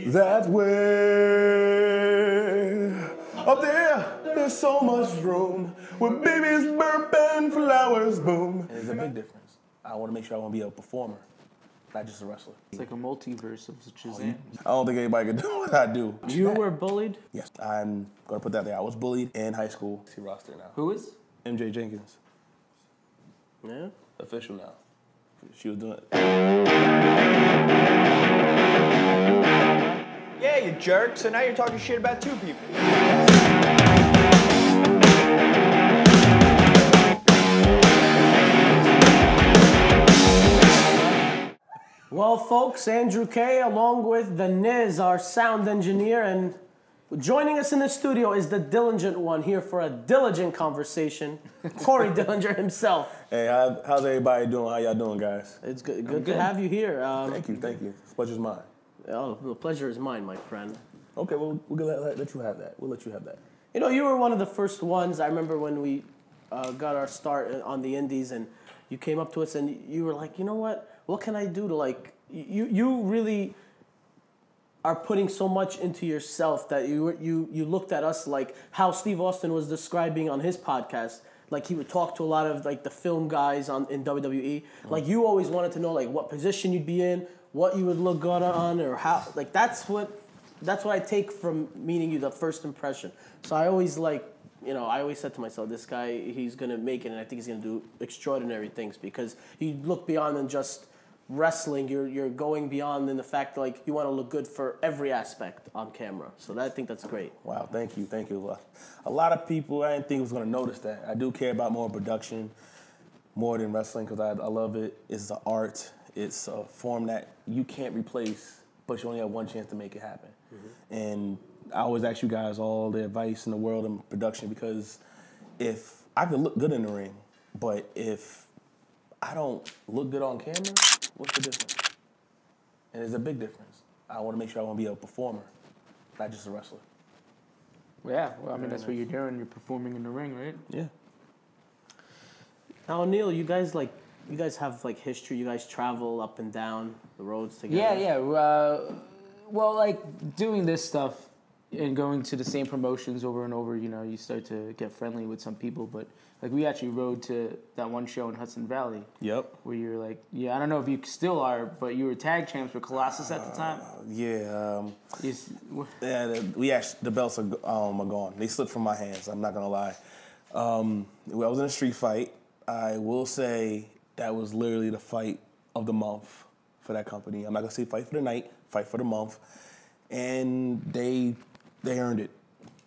That way. Up there, there's so much room where babies burp and flowers bloom. And there's a big difference. I want to make sure I want to be a performer, not just a wrestler. It's like a multiverse of Shazam. I don't think anybody can do what I do. You were bullied? Yes, I'm going to put that there. I was bullied in high school. See roster now. Who is? MJ Jenkins. Yeah? Official now. She was doing it. Yeah, you jerk. So now you're talking shit about two people. Well, folks, Andrew K. along with the Niz, our sound engineer, and joining us in the studio is the diligent one here for a diligent conversation, Corey Dillinger himself. Hey, how's everybody doing? How y'all doing, guys? It's good to have you here. Thank you. The pleasure's mine. Oh, the pleasure is mine, my friend. Okay, well, we'll let you have that. We'll let you have that. You know, you were one of the first ones. I remember when we got our start on the Indies, and you came up to us and you were like, you know what? What can I do to, like, you really are putting so much into yourself that you looked at us like how Steve Austin was describing on his podcast. Like, he would talk to a lot of, like, the film guys in WWE. Mm-hmm. Like, you always wanted to know, like, what position you'd be in, what you would look good on, or how. Like, that's what I take from meeting you, the first impression. So I always, like, you know, I always said to myself, this guy, he's going to make it, and I think he's going to do extraordinary things because you look beyond than just wrestling. You're going beyond in the fact that, like, you want to look good for every aspect on camera. So I think that's great. Wow, thank you. A lot of people, I didn't think was going to notice that. I do care about more production, more than wrestling, because I love it. It's an art. It's a form that you can't replace, but you only have one chance to make it happen. Mm-hmm. And I always ask you guys all the advice in the world of production, because if I can look good in the ring, but if I don't look good on camera, what's the difference? And there's a big difference. I want to make sure I want to be a performer, not just a wrestler. Yeah, well, I mean, that's what you're doing. You're performing in the ring, right? Yeah. Now, Neil, you guys have, like, history. You guys travel up and down the roads together. Yeah. Well, like, doing this stuff and going to the same promotions over and over, you know, you start to get friendly with some people. But, like, we actually rode to that one show in Hudson Valley. Yep. Where you're like, I don't know if you still are, but you were tag champs for Colossus at the time. Yeah. The belts are gone. They slipped from my hands. I'm not gonna lie. I was in a street fight. I will say that was literally the fight of the month for that company. I'm not gonna say fight for the night, fight for the month, and they earned it.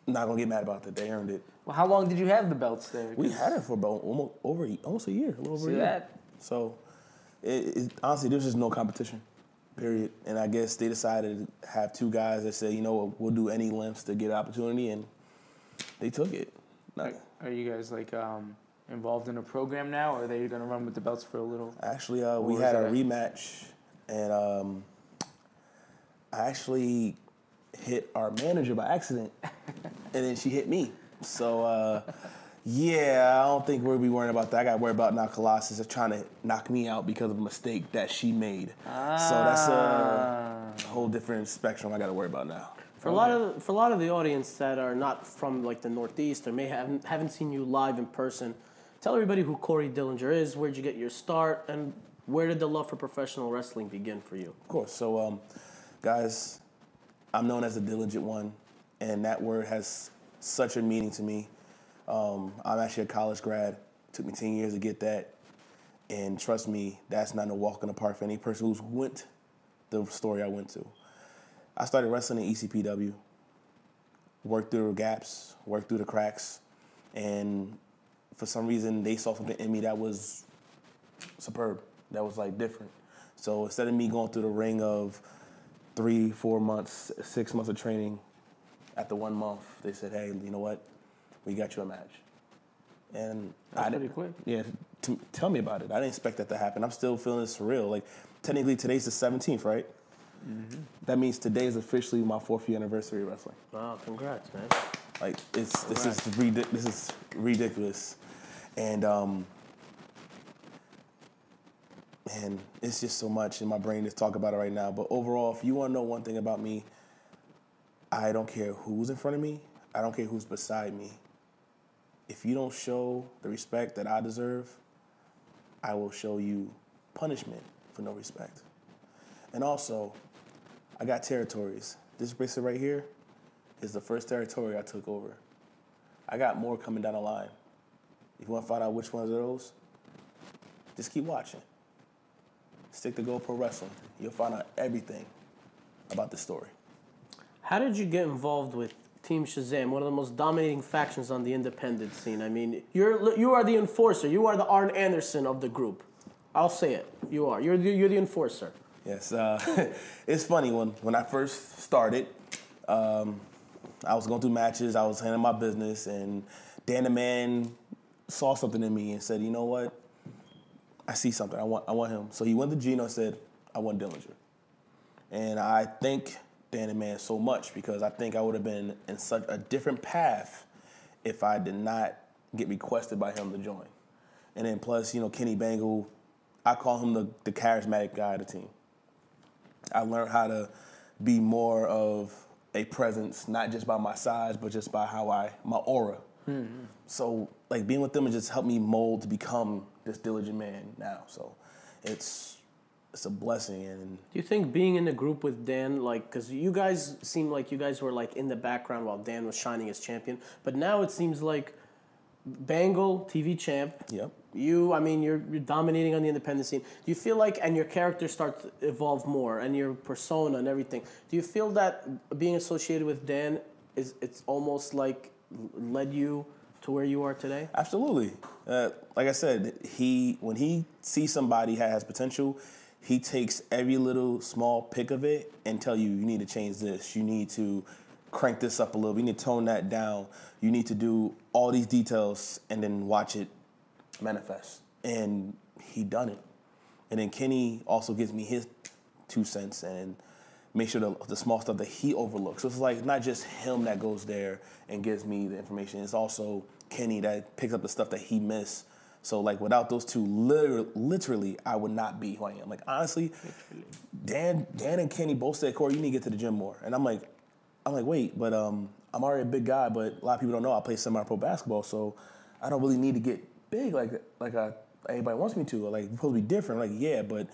I'm not gonna get mad about that. They earned it. Well, how long did you have the belts there? We had it for about almost a year, a little over a year. That? So, honestly, there was just no competition, period. And I guess they decided to have two guys that said, you know what, we'll do any lengths to get opportunity, and they took it. Are you guys, like, involved in a program now, or are they going to run with the belts for a little? Actually, we had a rematch, and I actually hit our manager by accident, and then she hit me. So, I don't think we'll be worrying about that. I got to worry about now Colossus is trying to knock me out because of a mistake that she made. So that's a whole different spectrum I got to worry about now. For a lot of the audience that are not from, like, the Northeast or may haven't seen you live in person, tell everybody who Corey Dillinger is. Where'd you get your start, and where did the love for professional wrestling begin for you? Of course. So, guys, I'm known as the diligent one, and that word has such a meaning to me. I'm actually a college grad. It took me 10 years to get that. And trust me, that's not a walk in the park for any person who's went the story I went to. I started wrestling in ECPW, worked through the gaps, worked through the cracks, and for some reason they saw something in me that was superb, that was, like, different. So instead of me going through the ring of 3, 4 months, 6 months of training, after 1 month, they said, hey, you know what? We got you a match. And that's pretty quick. Yeah, tell me about it. I didn't expect that to happen. I'm still feeling surreal. Like, technically, today's the 17th, right? Mm-hmm. That means today is officially my 4th year anniversary of wrestling. Wow, congrats, man. Like, this is ridiculous. And it's just so much in my brain to talk about it right now. But overall, if you want to know one thing about me, I don't care who's in front of me. I don't care who's beside me. If you don't show the respect that I deserve, I will show you punishment for no respect. And also, I got territories. This bracelet right here is the first territory I took over. I got more coming down the line. If you want to find out which ones are those, just keep watching. Stick to GoPro Wrestling. You'll find out everything about the story. How did you get involved with Team Shazam, one of the most dominating factions on the independent scene? I mean, you are the enforcer. You are the Arn Anderson of the group. I'll say it. You are. You're the enforcer. Yes. It's funny. When I first started, I was going through matches. I was handling my business, and Dan the Man saw something in me and said, you know what? I see something. I want him. So he went to Gino and said, I want Dillinger. And I thank Dan the Man so much because I think I would have been in such a different path if I did not get requested by him to join. And then plus, Kenny Bangle, I call him the charismatic guy of the team. I learned how to be more of a presence, not just by my size, but just by my aura. Mm-hmm. So, being with them has just helped me mold to become this diligent man now. So, it's a blessing. And do you think being in the group with Dan, because you guys seemed like you guys were in the background while Dan was shining as champion, but now it seems like Bangle, TV champ. Yep. You're dominating on the independent scene. Do you feel like, and your character starts to evolve more, and your persona and everything, do you feel that being associated with Dan it's almost led you to where you are today? Absolutely. Like I said, when he sees somebody has potential, he takes every little small pick of it and tell you need to change this. You need to crank this up a little. You need to tone that down. You need to do all these details and then watch it manifest. And he done it. And then Kenny also gives me his 2 cents and make sure the small stuff that he overlooks. So it's not just him that goes there and gives me the information. It's also Kenny that picks up the stuff that he missed. So without those two, literally, I would not be who I am. Honestly, Dan and Kenny both said, Corey, you need to get to the gym more. And I'm like, wait, but I'm already a big guy, but a lot of people don't know I play semi-pro basketball, so I don't really need to get big like everybody wants me to. We're supposed to be different. Yeah, but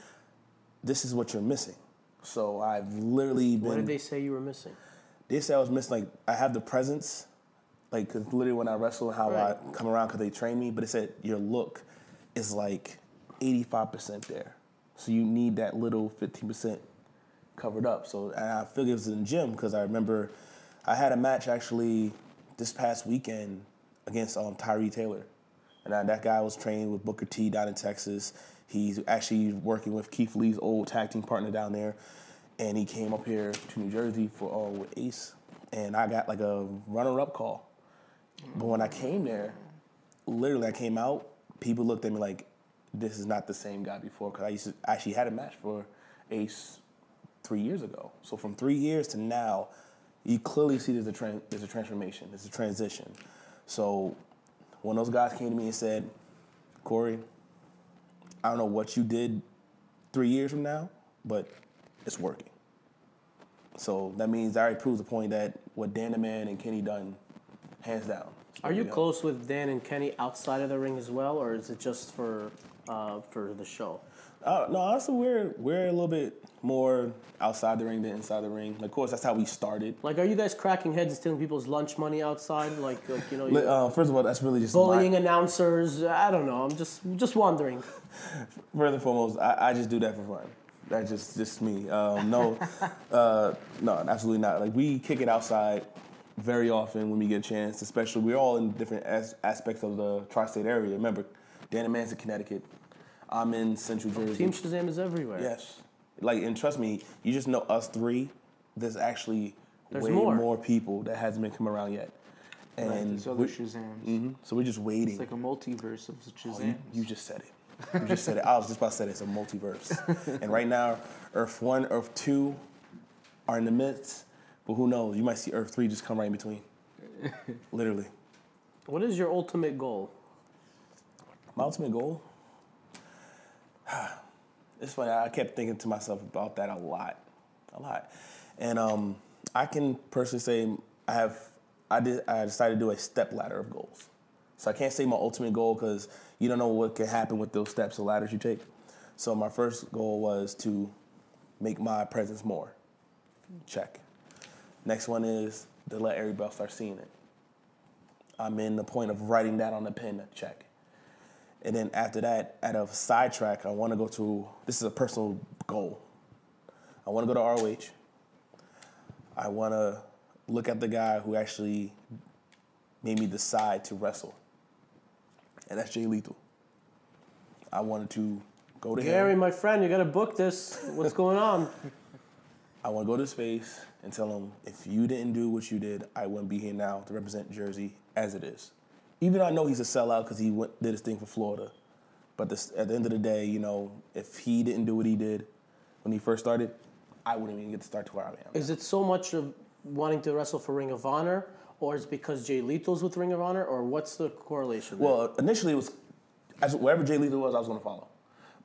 this is what you're missing. So I've literally been... What did they say you were missing? They said I was missing, I have the presence, cause literally when I wrestle, how I come around because they train me, but it said your look is 85% there. So you need that little 15% covered up. So and I feel it was in the gym because I remember I had a match actually this past weekend against Tyree Taylor. And that guy was trained with Booker T down in Texas. He's actually working with Keith Lee's old tag team partner down there. And he came up here to New Jersey with Ace. And I got a runner-up call. But when I came there, literally I came out, people looked at me like, this is not the same guy before. Because I used to actually had a match for Ace 3 years ago. So from 3 years to now, you clearly see there's a transformation. There's a transition. So when those guys came to me and said, Corey, I don't know what you did 3 years from now, but it's working. So that means I already proved the point that what Dan the Man and Kenny done, hands down. Are you close with Dan and Kenny outside of the ring as well, or is it just for the show? No, honestly, we're a little bit more outside the ring than inside the ring. Of course, that's how we started. Are you guys cracking heads and stealing people's lunch money outside? First of all, that's really just bullying announcers. I don't know. I'm just wondering. First and foremost, I just do that for fun. That's just me. No, absolutely not. We kick it outside very often when we get a chance. Especially, we're all in different aspects of the tri-state area. Remember, Dan and Man's in Connecticut. I'm in Central Jersey. Team Shazam is everywhere. Yes. And trust me, you just know us three. There's actually way more people that hasn't been coming around yet. And there's other Shazams. Mm-hmm. So we're just waiting. It's like a multiverse of Shazams. You just said it. You just said it. I was just about to say it. It's a multiverse. And right now, Earth 1, Earth 2 are in the midst. But who knows? You might see Earth 3 just come right in between. Literally. What is your ultimate goal? My ultimate goal? It's funny. I kept thinking to myself about that a lot. And I can personally say I decided to do a step ladder of goals. So I can't say my ultimate goal because you don't know what can happen with those steps or ladders you take. So my first goal was to make my presence more. Check. Next one is to let everybody else start seeing it. I'm in the point of writing that on the pen. Check. And then after that, at a sidetrack, I want to go to, this is a personal goal. I want to go to ROH. I want to look at the guy who actually made me decide to wrestle. And that's Jay Lethal. I wanted to go to Gary, him. my friend, you got to book this. What's going on? I want to go to his face and tell him, if you didn't do what you did, I wouldn't be here now to represent Jersey as it is. Even though I know he's a sellout because he did his thing for Florida. But at the end of the day, you know, if he didn't do what he did when he first started, I wouldn't even get to start to where I am. Is it so much of wanting to wrestle for Ring of Honor, or is it because Jay Lethal's with Ring of Honor, or what's the correlation there? Well, initially it was, wherever Jay Lethal was, I was going to follow.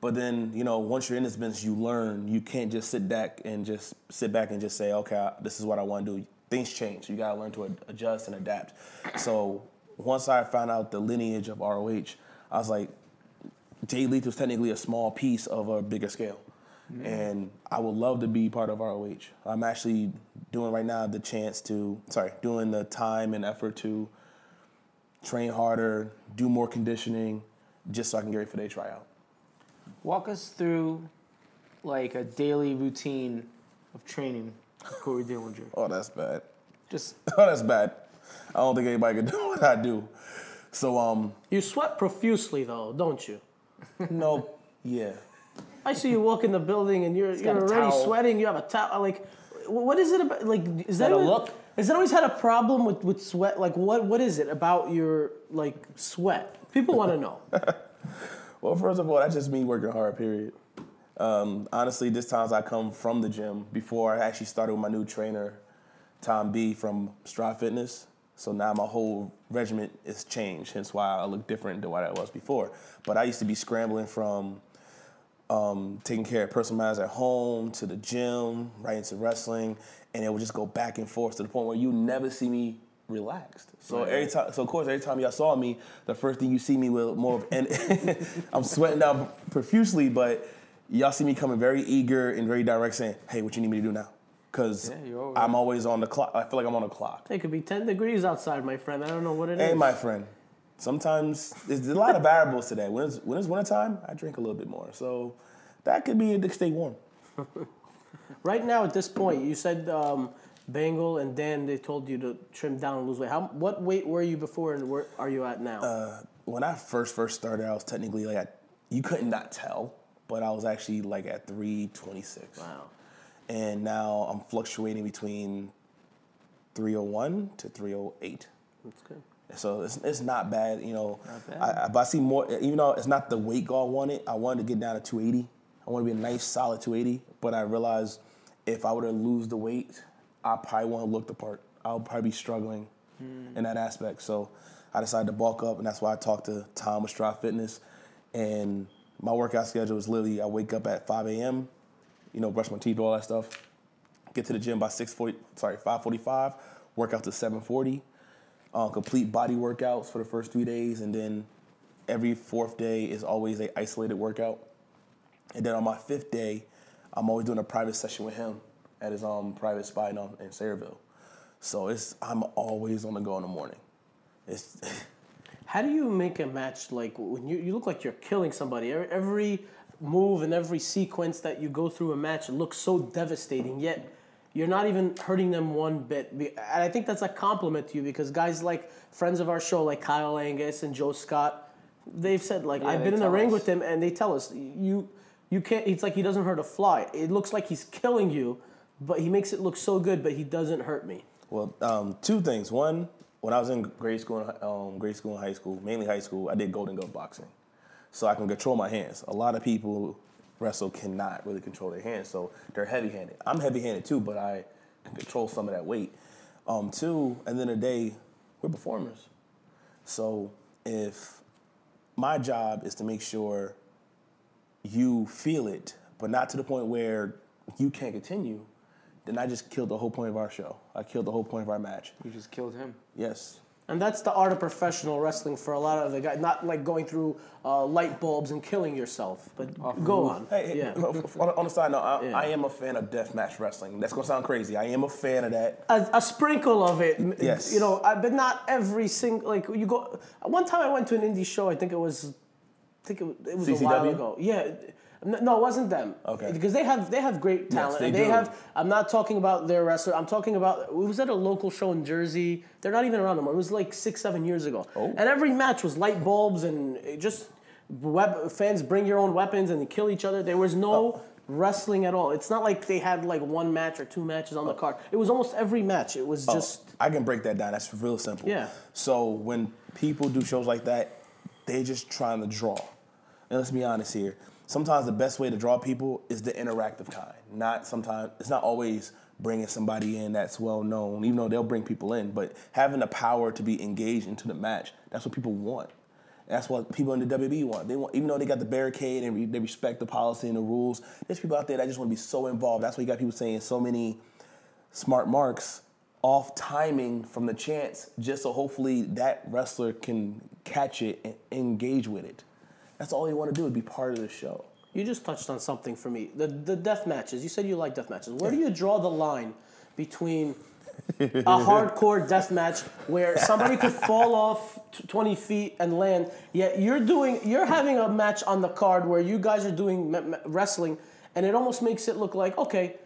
But then, you know, once you're in this business, you learn. You can't just sit back and just say, okay, this is what I want to do. Things change. You got to learn to adjust and adapt. So once I found out the lineage of ROH, I was like, Jay Lethal is technically a small piece of a bigger scale. Mm-hmm. And I would love to be part of ROH. I'm actually doing right now doing the time and effort to train harder, do more conditioning, just so I can get ready for their tryout. Walk us through like a daily routine of training with Corey Dillinger. Oh, that's bad. Oh, that's bad. I don't think anybody can do what I do. So, you sweat profusely, though, don't you? No, yeah. I see you walk in the building and you're already sweating. You have a towel. Like, what is it about? Like, is that a look? Has that always had a problem with sweat? Like, what is it about your like sweat? People want to know. Well, first of all, that's just me working hard, period. Honestly, this times I come from the gym before I actually started with my new trainer, Tom B from Strive Fitness. So now my whole regimen is changed, hence why I look different than what I was before. But I used to be scrambling from taking care of personal matters at home to the gym, right into wrestling, and it would just go back and forth to the point where you never see me relaxed. So every time y'all saw me, the first thing you see me with more of, and I'm sweating out profusely, but y'all see me coming very eager and very direct, saying, "Hey, what you need me to do now?" Because I'm always on the clock. I feel like I'm on the clock. It could be 10 degrees outside, my friend. I don't know what it is. Hey, my friend. Sometimes there's a lot of variables today. When it's wintertime, I drink a little bit more. So that could be to stay warm. Right now, at this point, you said Bengal and Dan, they told you to trim down and lose weight. What weight were you before and where are you at now? When I first started, I was technically you couldn't not tell, but I was actually like at 326. Wow. And now I'm fluctuating between 301 to 308. That's good. So it's not bad, you know. Not bad. But I see more, even though it's not the weight goal I wanted to get down to 280. I want to be a nice, solid 280. But I realized if I were to lose the weight, I probably won't look the part. I'll probably be struggling in that aspect. So I decided to bulk up, and that's why I talked to Tom with Strive Fitness. And my workout schedule is literally I wake up at 5 a.m., you know, brush my teeth, all that stuff. Get to the gym by 5:45, work out to 7:40. Complete body workouts for the first 3 days, and then every fourth day is always an isolated workout. And then on my fifth day, I'm always doing a private session with him at his private spot in Sayreville. So I'm always on the go in the morning. How do you make a match like when you look like you're killing somebody? Every move and every sequence that you go through a match looks so devastating, yet you're not even hurting them one bit. And I think that's a compliment to you because guys like friends of our show, like Kyle Angus and Joe Scott, they've said, like, I've been in the ring with him, and they tell us, you can't, it's like he doesn't hurt a fly. It looks like he's killing you, but he makes it look so good, but he doesn't hurt me. Well, two things. One, when I was in grade school and high school, mainly high school, I did Golden Glove boxing. So I can control my hands. A lot of people wrestle cannot really control their hands, so they're heavy-handed. I'm heavy-handed too, but I can control some of that weight. Two, at the end of the day, we're performers. So if my job is to make sure you feel it, but not to the point where you can't continue, then I just killed the whole point of our show. I killed the whole point of our match. You just killed him. Yes. And that's the art of professional wrestling for a lot of the guys. Not like going through light bulbs and killing yourself. But go on. Hey, on the side note, I am a fan of deathmatch wrestling. That's going to sound crazy. I am a fan of that. A sprinkle of it. Yes. You know, but not every single, like, you go. One time I went to an indie show, it was a while CCW? ago. Yeah. No, it wasn't them. Okay. Because they have great talent. Yes, they and do. have. I'm not talking about their wrestler. I'm talking about. It was at a local show in Jersey. They're not even around anymore. It was like 6-7 years ago. Oh. And every match was light bulbs and it just fans bring your own weapons and they kill each other. There was no wrestling at all. It's not like they had like one match or two matches on the card. It was almost every match. It was just. I can break that down. That's real simple. Yeah. So when people do shows like that, they just trying to draw. And let's be honest here. Sometimes the best way to draw people is the interactive kind. It's not always bringing somebody in that's well known, even though they'll bring people in, but having the power to be engaged into the match, that's what people want. That's what people in the WWE want. They want, even though they got the barricade and they respect the policy and the rules, there's people out there that just want to be so involved. That's why you got people saying so many smart marks off timing from the chants just so hopefully that wrestler can catch it and engage with it. That's all you want to do is be part of the show. You just touched on something for me. The death matches. You said you like death matches. Where do you draw the line between a hardcore death match where somebody could fall off 20 feet and land, yet you're having a match on the card where you guys are doing wrestling, and it almost makes it look like, okay,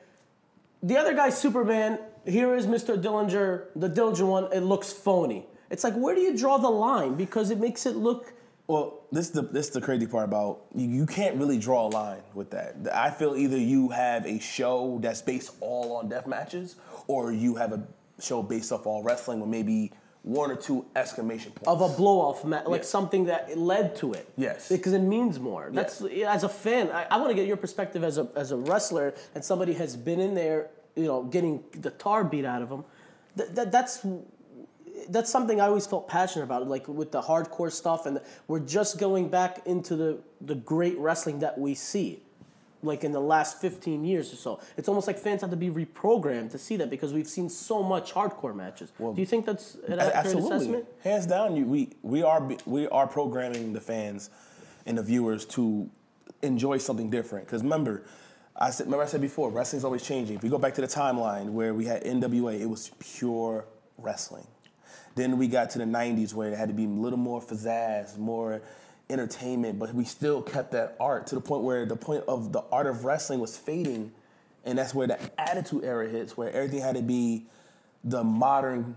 the other guy's Superman, here is Mr. Dillinger, the Dillinger one, it looks phony. It's like, where do you draw the line? Because it makes it look... Well, this is the crazy part about you can't really draw a line with that. I feel either you have a show that's based all on death matches, or you have a show based off all wrestling with maybe one or two exclamation points. Of a blow-off match, like something that led to it. Yes. Because it means more. That's as a fan, I want to get your perspective as a wrestler, and somebody has been in there, you know, getting the tar beat out of them. That's something I always felt passionate about, like with the hardcore stuff, and we're just going back into the great wrestling that we see, like in the last 15 years or so. It's almost like fans have to be reprogrammed to see that because we've seen so much hardcore matches. Do you think that's an accurate assessment? Hands down, we are programming the fans and the viewers to enjoy something different. Because remember I said before, wrestling's always changing. If we go back to the timeline where we had NWA, it was pure wrestling. Then we got to the 90s where it had to be a little more pizzazz, more entertainment, but we still kept that art to the point where the point of the art of wrestling was fading, and that's where the Attitude Era hits, where everything had to be the modern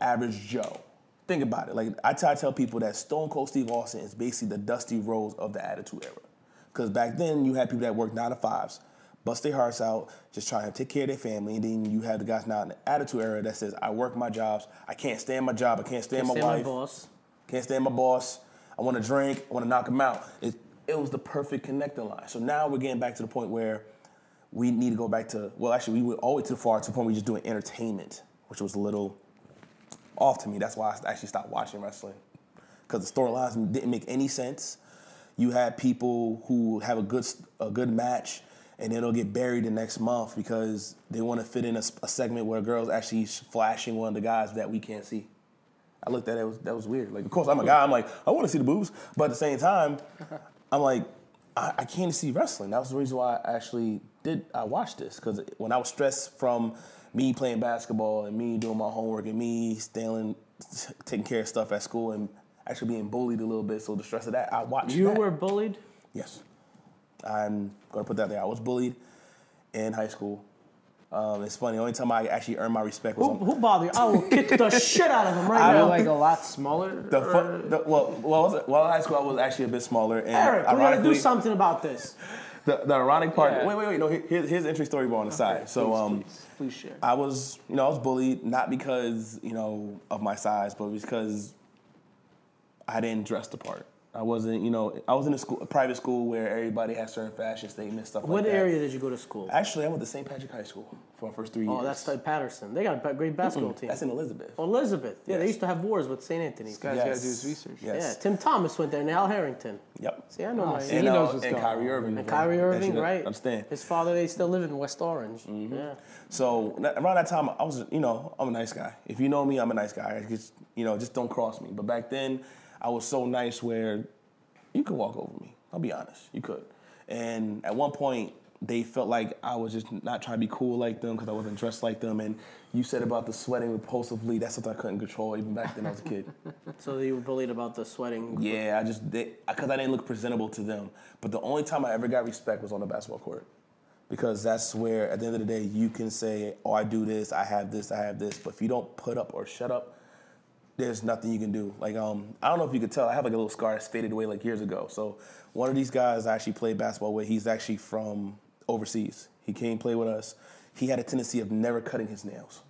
average Joe. Think about it. Like I tell people that Stone Cold Steve Austin is basically the Dusty Rhodes of the Attitude Era. Because back then you had people that worked 9 to 5s, bust their hearts out, just trying to take care of their family. And then you have the guys now in the Attitude Era that says, I work my jobs, I can't stand my job, I can't stand my wife. Can't stand my boss. I want to drink, I want to knock him out. It was the perfect connecting line. So now we're getting back to the point where we need to go back to, well, actually, we went all the way too far to the point where we're just doing entertainment, which was a little off to me. That's why I actually stopped watching wrestling. Because the storylines didn't make any sense. You had people who have a good match, and then it'll get buried the next month because they want to fit in a segment where a girl's actually flashing one of the guys that we can't see. I looked at it, that was weird. Like, of course, I'm a guy, I'm like, I want to see the boobs. But at the same time, I'm like, I can't see wrestling. That was the reason why I watched this. Because when I was stressed from me playing basketball and me doing my homework and me taking care of stuff at school and actually being bullied a little bit, so the stress of that, I watched that. You were bullied? Yes. I'm going to put that there. I was bullied in high school. It's funny. The only time I actually earned my respect was who bothered you? I will kick the shit out of him right Are now. you like a lot smaller? Well, in high school I was actually a bit smaller. And Eric, we got to do something about this. The ironic part. Yeah. Wait. No, here's an interesting story on the side. So please share. I was bullied not because of my size, but because I didn't dress the part. I wasn't, I was in a private school where everybody had certain fashion statements, stuff like What that. area did you go to school? Actually, I went to St. Patrick High School for my first 3 years. Oh, that's like Patterson. They got a great basketball team. That's in Elizabeth. Oh, Elizabeth. Yeah, they Yes. used to have wars with St. Anthony's. This guy's got to do his research. Yes. Yeah, Tim Thomas went there and Al Harrington. Yep. See, I know my. see, And, he knows what's and going Kyrie on. Irving. And Kyrie Irving, right? Understand. His father, they still live in West Orange. Yeah. So around that time, I was, I'm a nice guy. If you know me, I'm a nice guy. Just don't cross me. But back then, I was so nice where you could walk over me. I'll be honest, you could. And at one point, they felt like I was just not trying to be cool like them because I wasn't dressed like them. And you said about the sweating repulsively, that's something I couldn't control even back then I was a kid. So you were bullied about the sweating. Yeah, because I didn't look presentable to them. But the only time I ever got respect was on the basketball court. Because that's where, at the end of the day, you can say, oh, I do this, I have this. But if you don't put up or shut up, there's nothing you can do. Like, I don't know if you could tell, I have like a little scar that's faded away like years ago. So one of these guys I actually played basketball with, he's actually from overseas. He came play with us. He had a tendency of never cutting his nails.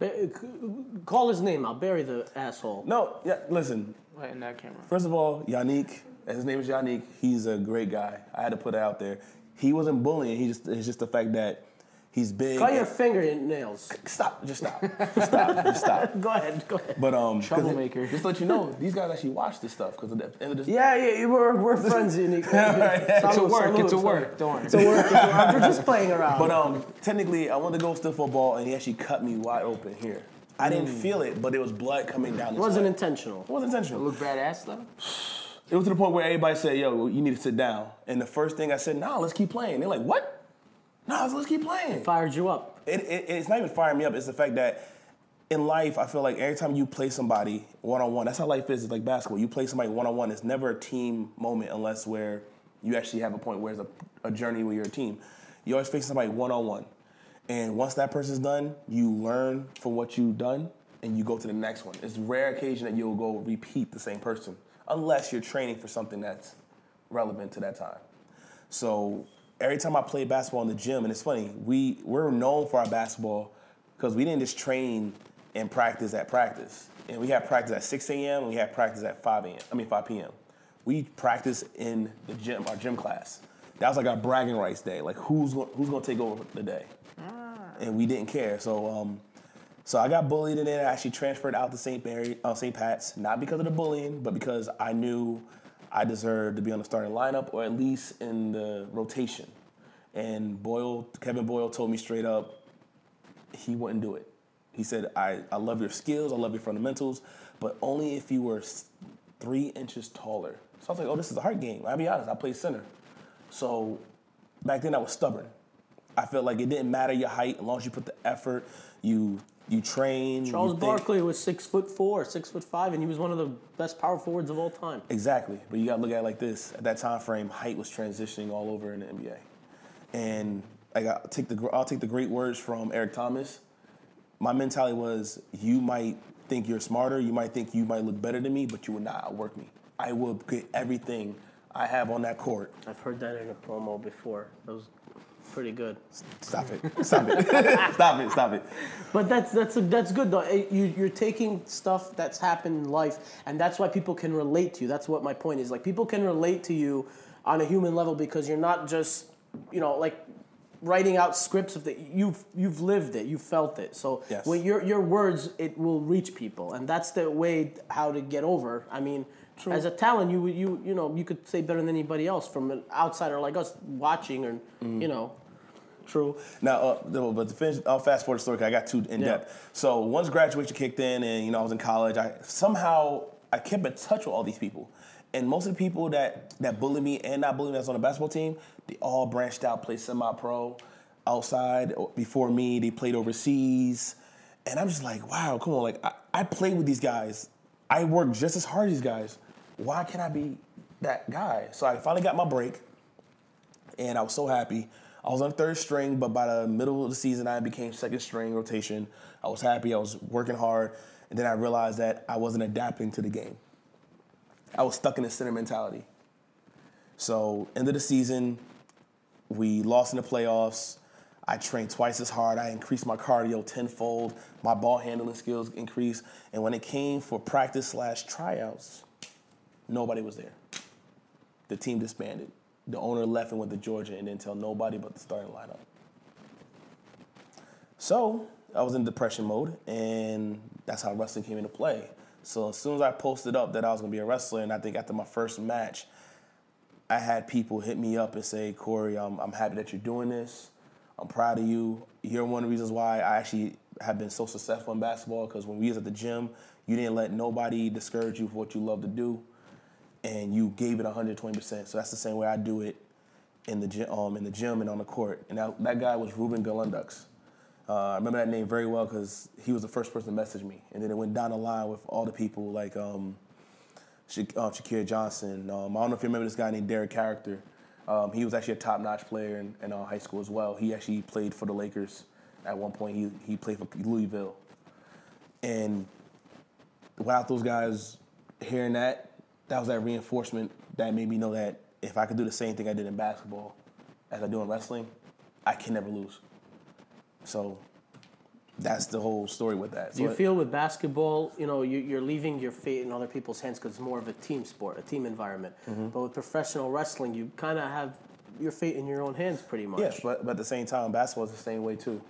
Call his name. I'll bury the asshole. No, yeah, listen. Right in that camera. First of all, Yannick, his name is Yannick. He's a great guy. I had to put it out there. He wasn't bullying. It's just the fact that he's big. Cut your fingernails. Stop. Just stop. Just stop. Go ahead. But Troublemaker. Just to let you know, these guys actually watch this stuff because at the end of this. Yeah, we're friends. It's It's a work. It's a work. Don't worry. It's a work. We're just playing around. But technically, I wanted to go stiff football, and he actually cut me wide open here. I didn't feel it, but it was blood coming down. It wasn't intentional. It wasn't intentional. Look badass though. It was to the point where everybody said, yo, you need to sit down. And the first thing I said, nah, let's keep playing. They're like, what? No, let's keep playing. Fired you up. It's not even firing me up. It's the fact that in life, I feel like every time you play somebody one-on-one, that's how life is. It's like basketball. You play somebody one-on-one. It's never a team moment unless where you actually have a point where it's a journey where you're a team. You always face somebody one-on-one. And once that person's done, you learn from what you've done and you go to the next one. It's a rare occasion that you'll go repeat the same person unless you're training for something that's relevant to that time. So every time I played basketball in the gym, and it's funny, we're known for our basketball because we didn't just train and practice at practice. And we had practice at 6 a.m. and we had practice at 5 p.m. We practiced in the gym, our gym class. That was like our bragging rights day. Like who's gonna take over the day? And we didn't care. So I got bullied and then I actually transferred out to St. Pat's, not because of the bullying, but because I knew I deserved to be on the starting lineup or at least in the rotation. And Kevin Boyle told me straight up, he wouldn't do it. He said, I love your skills, I love your fundamentals, but only if you were 3 inches taller. So I was like, oh, this is a hard game. I'll be honest, I played center. So back then I was stubborn. I felt like it didn't matter your height, as long as you put the effort, you train. Charles Barkley was 6'4", 6'5", and he was one of the best power forwards of all time. Exactly, but you got to look at it like this. At that time frame, height was transitioning all over in the NBA, and I'll take the great words from Eric Thomas. My mentality was, you might think you're smarter, you might think you might look better than me, but you will not outwork me. I will get everything I have on that court. I've heard that in a promo before. That was pretty good. Stop it. Stop it. But that's good though. You're taking stuff that's happened in life, and that's why people can relate to you. That's what my point is. Like people can relate to you on a human level because you're not just like writing out scripts of that. You've lived it. You felt it. So yes. When your words, it will reach people, and that's the way how to get over. I mean. True. As a talent, you could say better than anybody else from an outsider like us watching, or True. Now, but to finish, I'll fast forward the story because I got too in depth. So once graduation kicked in, and I was in college, I kept in touch with all these people, and most of the people that bullied me and not bullied me that's on the basketball team, they all branched out, played semi-pro outside before me. They played overseas, and I'm just like, wow, come on! Like I played with these guys. I worked just as hard as these guys. Why can't I be that guy? So I finally got my break, and I was so happy. I was on third string, but by the middle of the season, I became second string rotation. I was happy. I was working hard, and then I realized that I wasn't adapting to the game. I was stuck in the center mentality. So end of the season, we lost in the playoffs. I trained twice as hard. I increased my cardio tenfold. My ball handling skills increased. And when it came for practice/tryouts, nobody was there. the team disbanded. The owner left and went to Georgia and didn't tell nobody but the starting lineup. So I was in depression mode, and that's how wrestling came into play. So as soon as I posted up that I was going to be a wrestler, and I think after my first match, I had people hit me up and say, Corey, I'm happy that you're doing this. I'm proud of you. You're one of the reasons why I actually have been so successful in basketball, because when we was at the gym, you didn't let nobody discourage you for what you love to do, and you gave it 120%. So that's the same way I do it in the gym and on the court. And that guy was Ruben Galundux. I remember that name very well because he was the first person to message me. And then it went down the line with all the people like Shakira Johnson. I don't know if you remember this guy named Derek Character. He was actually a top-notch player in high school as well. He actually played for the Lakers at one point. He played for Louisville. And without those guys hearing that was that reinforcement that made me know that if I could do the same thing I did in basketball as I do in wrestling, I can never lose. So that's the whole story with that. Do you feel with basketball, you're leaving your fate in other people's hands because it's more of a team sport, a team environment. Mm-hmm. But with professional wrestling, you kind of have your fate in your own hands pretty much. Yes, but at the same time, basketball is the same way too.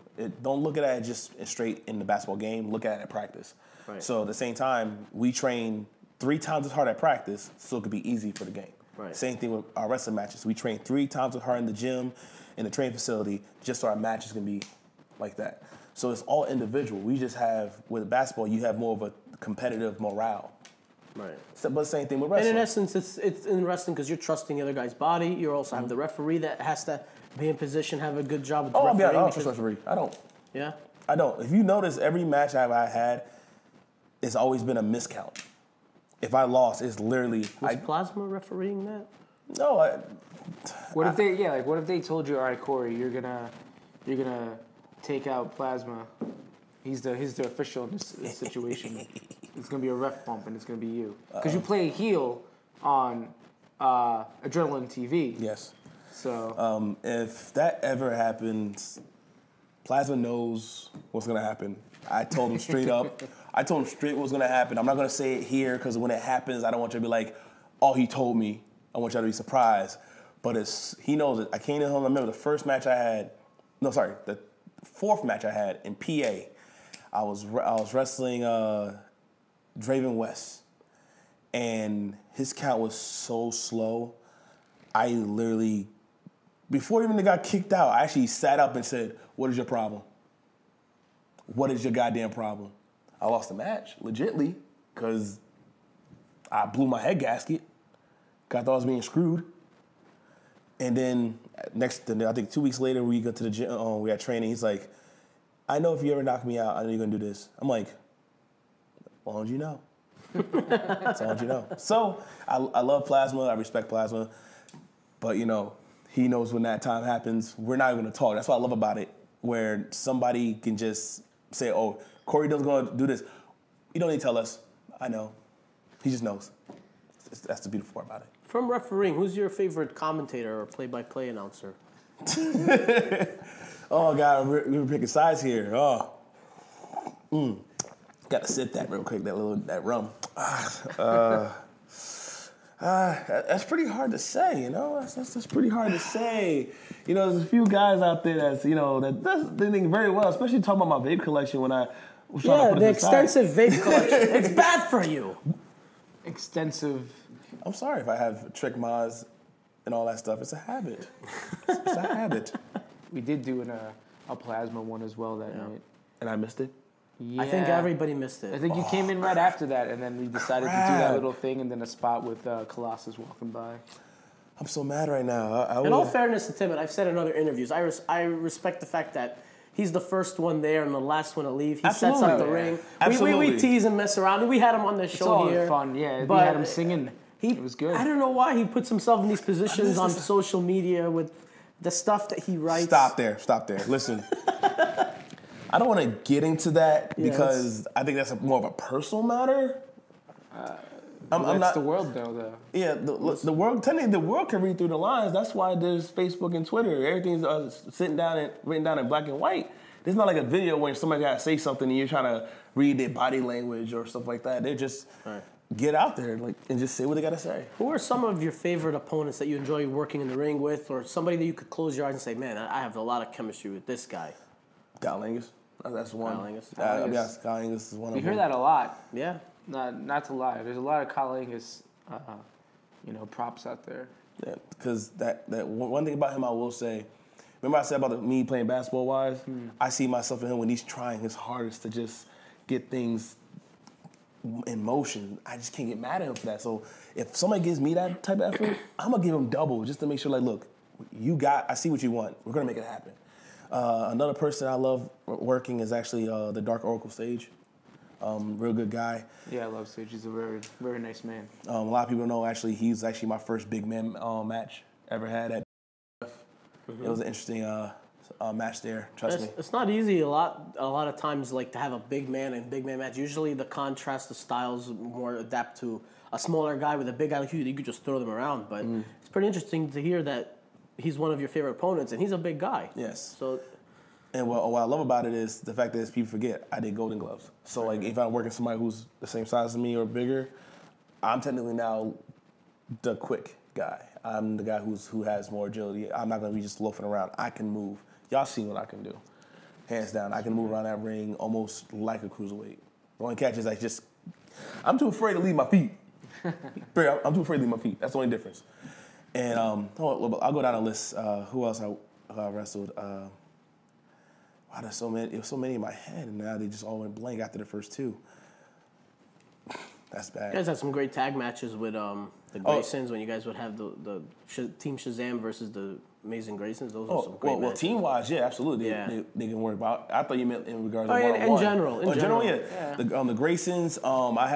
Don't look at it just straight in the basketball game. Look at it at practice. Right. So at the same time, we train 3 times as hard at practice so it could be easy for the game. Right. Same thing with our wrestling matches. We train 3 times as hard in the gym, in the training facility, just so our matches can be like that. So it's all individual. We just have, with basketball, you have more of a competitive morale. Right. So, but same thing with wrestling. And in essence, it's in wrestling because you're trusting the other guy's body. You also have the referee that has to be in position, have a good job with the referee. I don't trust referee. I don't. Yeah? I don't. If you notice, every match I had, it's always been a miscount. If I lost, it's literally... Was Plasma refereeing that? No. What if they told you, all right, Corey, you're gonna take out Plasma. He's the official in this situation. It's gonna be a ref bump, and it's gonna be you because you play heel on Adrenaline TV. Yes. So if that ever happens, Plasma knows what's gonna happen. I told him straight up. I told him straight what's gonna happen. I'm not gonna say it here because when it happens, I don't want you to be like, "Oh, he told me." I want y'all to be surprised. But he knows it. I came to him. I remember the first match I had. No, sorry, the 4th match I had in PA. I was wrestling Draven West, and his count was so slow. I literally, before even got kicked out, I actually sat up and said, "What is your problem? What is your goddamn problem?" I lost the match, legitly, because I blew my head gasket. Cause I thought I was being screwed. And then I think 2 weeks later, we go to the gym, we had training. He's like, "I know if you ever knock me out, I know you're gonna do this." I'm like, "As long as you know." As long as you know. So I love Plasma. I respect Plasma. But, he knows when that time happens, we're not even gonna talk. That's what I love about it, where somebody can just say, "Oh, Corey doesn't gonna do this." You don't need to tell us. I know. He just knows. That's the beautiful part about it. From refereeing, who's your favorite commentator or play-by-play announcer? Oh, God, we're picking sides here. Oh. Got to sip that real quick, that rum. That's pretty hard to say, That's pretty hard to say. There's a few guys out there that's they think very well, especially talking about my vape collection when I was trying to put the it aside. extensive vape collection. It's bad for you. extensive. I'm sorry if I have trick Maz and all that stuff. It's a habit. It's a habit. We did do a Plasma one as well that night. And I missed it? Yeah. I think everybody missed it. I think you came in right after that, and then we decided to do that little thing, and then a spot with Colossus walking by. I'm so mad right now. In all fairness to Tim, and I've said in other interviews, I respect the fact that he's the first one there and the last one to leave. He sets up the ring. We tease and mess around, and we had him on the show here. It's all fun, yeah. We had him singing. It was good. I don't know why he puts himself in these positions on social media with the stuff that he writes. Stop there. Listen. I don't want to get into that because I think that's more of a personal matter. I'm not the world, though. Yeah, the world. Technically, the world can read through the lines. That's why there's Facebook and Twitter. Everything's written down in black and white. There's not like a video where somebody got to say something and you're trying to read their body language or stuff like that. They're just get out there and just say what they gotta say. Who are some of your favorite opponents that you enjoy working in the ring with, or somebody that you could close your eyes and say, man, I have a lot of chemistry with this guy? Dillinger. That's one. Dillinger. Yes, Dillinger is one of them. We hear that a lot. Yeah. Not to lie, there's a lot of Kyle Angus, props out there. Yeah, because that one thing about him I will say, remember I said about me playing basketball-wise? I see myself in him when he's trying his hardest to just get things in motion. I just can't get mad at him for that. So if somebody gives me that type of effort, I'm going to give him double just to make sure, look, I see what you want. We're going to make it happen. Another person I love working is actually the Dark Oracle Sage. Real good guy. Yeah, I love Sage. He's a very, very nice man. A lot of people know he's actually my first big man match ever had at. It was an interesting match there. Trust me. It's not easy a lot of times to have a big man and big man match. Usually the contrast of styles more adapt to a smaller guy with a big guy like you could just throw them around. But it's pretty interesting to hear that he's one of your favorite opponents and he's a big guy. Yes. So. And what I love about it is the fact that people forget I did Golden Gloves. So if I'm working with somebody who's the same size as me or bigger, I'm technically now the quick guy. I'm the guy who has more agility. I'm not gonna be just loafing around. I can move. Y'all seen what I can do. Hands down, I can move around that ring almost like a cruiserweight. The only catch is I'm too afraid to leave my feet. I'm too afraid to leave my feet. That's the only difference. And I'll go down the list. Who else I wrestled? Wow, there's so many. It was so many in my head, and now they just all went blank after the first two. That's bad. You guys had some great tag matches with the Graysons when you guys would have the Team Shazam versus the Amazing Graysons. Those are some great matches. Well, team-wise, yeah, absolutely. Yeah. They can worry about. I thought you meant in regards to in one-on-one. general. general, yeah. The Graysons, I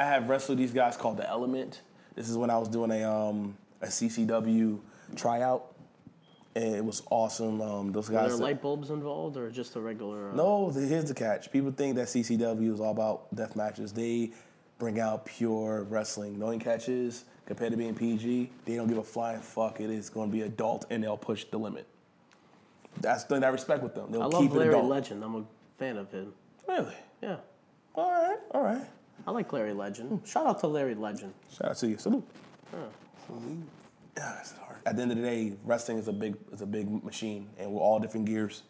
have wrestled these guys called The Element. This is when I was doing a CCW tryout. And it was awesome. Those guys. Were there light bulbs involved, or just a regular? No. Here's the catch. People think that CCW is all about death matches. They bring out pure wrestling. The only catch is, compared to being PG, they don't give a flying fuck. It is going to be adult, and they'll push the limit. That's the thing I respect with them. They'll I love keep Larry it adult. Legend. I'm a fan of him. Really? Yeah. All right. I like Larry Legend. Shout out to Larry Legend. Shout out to you. Salute. Yeah, it's hard. At the end of the day, wrestling is a big machine, and we're all different gears.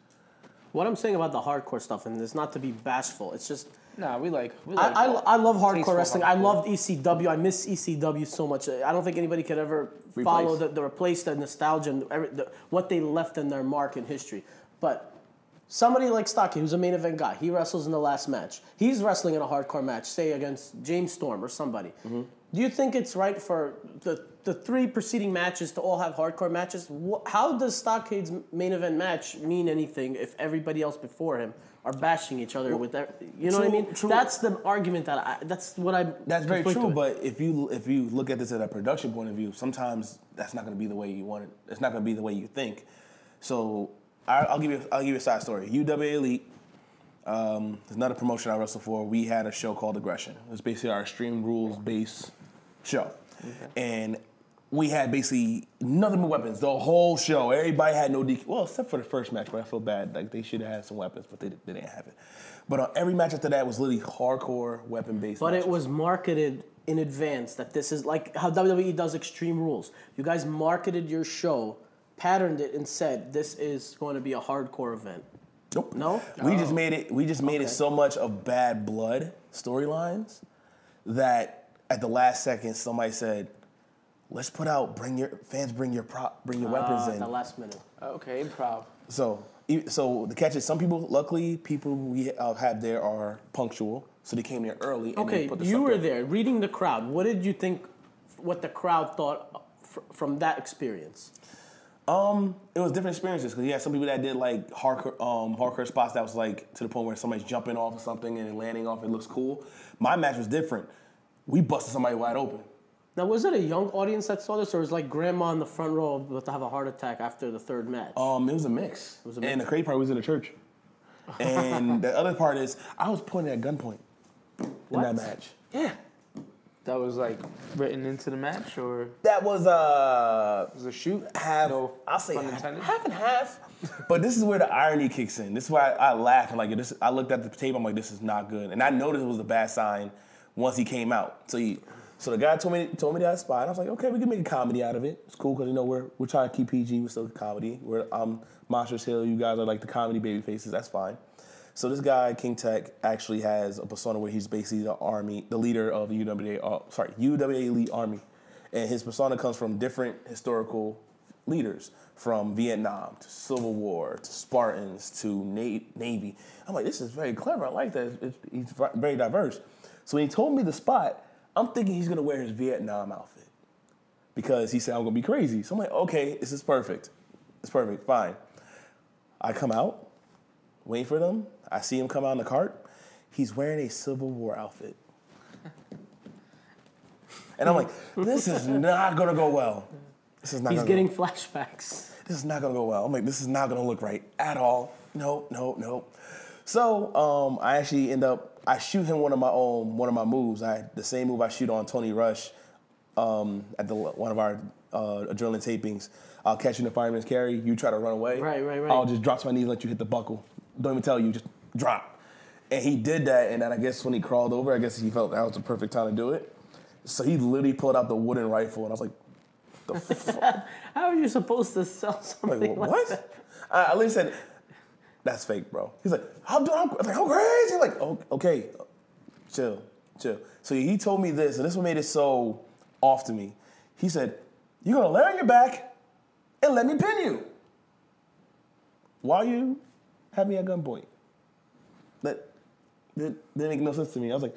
What I'm saying about the hardcore stuff, and it's not to be bashful, it's just. Nah, we like. I love hardcore tasteful wrestling. hardcore. I loved ECW. I miss ECW so much. I don't think anybody could ever follow replace the nostalgia and what they left in their mark in history. But somebody like Stocky, who's a main event guy, he wrestles in the last match. He's wrestling in a hardcore match, say against James Storm or somebody. Mm-hmm. Do you think it's right for the three preceding matches to all have hardcore matches? How does Stockade's main event match mean anything if everybody else before him are bashing each other with that? You know what I mean? True. That's the argument that's very true. With. But if you look at this at a production point of view, sometimes that's not going to be the way you want it. It's not going to be the way you think. So I'll give you a side story. UWA Elite. There's another promotion I wrestled for. We had a show called Aggression. It was basically our Extreme Rules based show. Okay. And we had basically nothing but weapons the whole show. Everybody had no DQ. Well, except for the first match, but I feel bad. They should have had some weapons, but they didn't have it. But every match after that was literally hardcore weapon-based matches. It was marketed in advance that this is like how WWE does Extreme Rules. You guys marketed your show, patterned it, and said this is going to be a hardcore event. Nope. No? We just made it so much of bad blood storylines that at the last second somebody said, let's put out bring your weapons in. At the last minute. Okay, improv. So the catch is some people we have there are punctual, so they came there early. And Okay, they put the you stuff were there. there reading the crowd. What did you think? What the crowd thought from that experience? It was different experiences because you had some people that did like hardcore spots that was like to the point where somebody's jumping off of something and landing off. It looks cool. My match was different. We busted somebody wide open. Now, was it a young audience that saw this, or was like grandma in the front row about to have a heart attack after the third match? It was a mix. And the crazy part was in the church. And the other part is I was pointing at gunpoint in that match. Yeah. That was like written into the match, or that was it was a shoot. I'll say half and half. But this is where the irony kicks in. This is why I laugh and I looked at the tape. I'm like, this is not good. And I noticed it was a bad sign once he came out. So the guy told me that spot. And I was like, okay, we can make a comedy out of it. It's cool because we're trying to keep PG. We're still comedy. I'm Monsters Hill. You guys are like the comedy baby faces. That's fine. So this guy King Tech actually has a persona where he's basically the leader of the UWA Elite Army, and his persona comes from different historical leaders, from Vietnam to Civil War to Spartans to Navy. I'm like, this is very clever. I like that. He's very diverse. So when he told me the spot, I'm thinking he's gonna wear his Vietnam outfit because he said I'm gonna be crazy. So I'm like, okay, this is perfect. It's perfect, fine. I come out, waiting for them. I see him come out in the cart. He's wearing a Civil War outfit. And I'm like, this is not gonna go well. He's getting flashbacks. This is not gonna go well. I'm like, this is not gonna look right at all. No. So I actually I shoot him one of my moves. The same move I shoot on Tony Rush at one of our adrenaline tapings. I'll catch you in the fireman's carry. You try to run away. Right. I'll just drop to my knees and let you hit the buckle. Don't even tell you, just drop. And he did that, and then I guess when he crawled over, I guess he felt that was the perfect time to do it. So he literally pulled out the wooden rifle, and I was like, the fuck? How are you supposed to sell something like that? I at least said, that's fake, bro. He's like, I'm crazy. I'm like, oh, okay, chill. So he told me this, and this one made it so off to me. He said, you're going to lay on your back and let me pin you while you have me at gunpoint. That didn't make no sense to me. I was like,